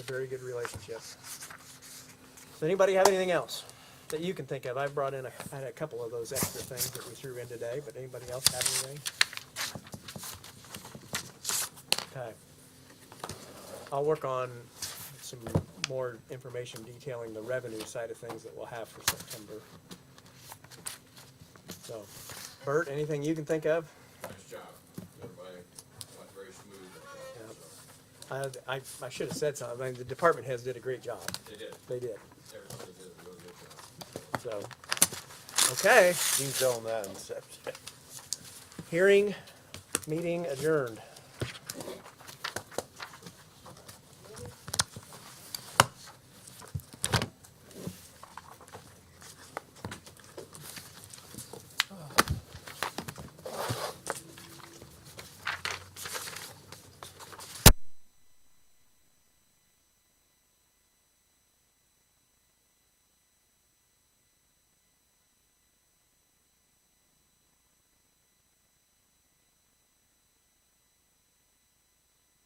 Speaker 1: very good relationship. Does anybody have anything else that you can think of? I had a couple of those extra things that we threw in today, but anybody else have anything? Okay. I'll work on some more information detailing the revenue side of things that we'll have for September. So, Bert, anything you can think of?
Speaker 5: Nice job. Everybody went very smooth.
Speaker 1: Yeah. I should have said something. I mean, the department heads did a great job.
Speaker 5: They did.
Speaker 1: They did.
Speaker 5: Everybody did a really good job.
Speaker 1: So, okay.
Speaker 6: You can tell them that in September.
Speaker 1: Hearing, meeting adjourned.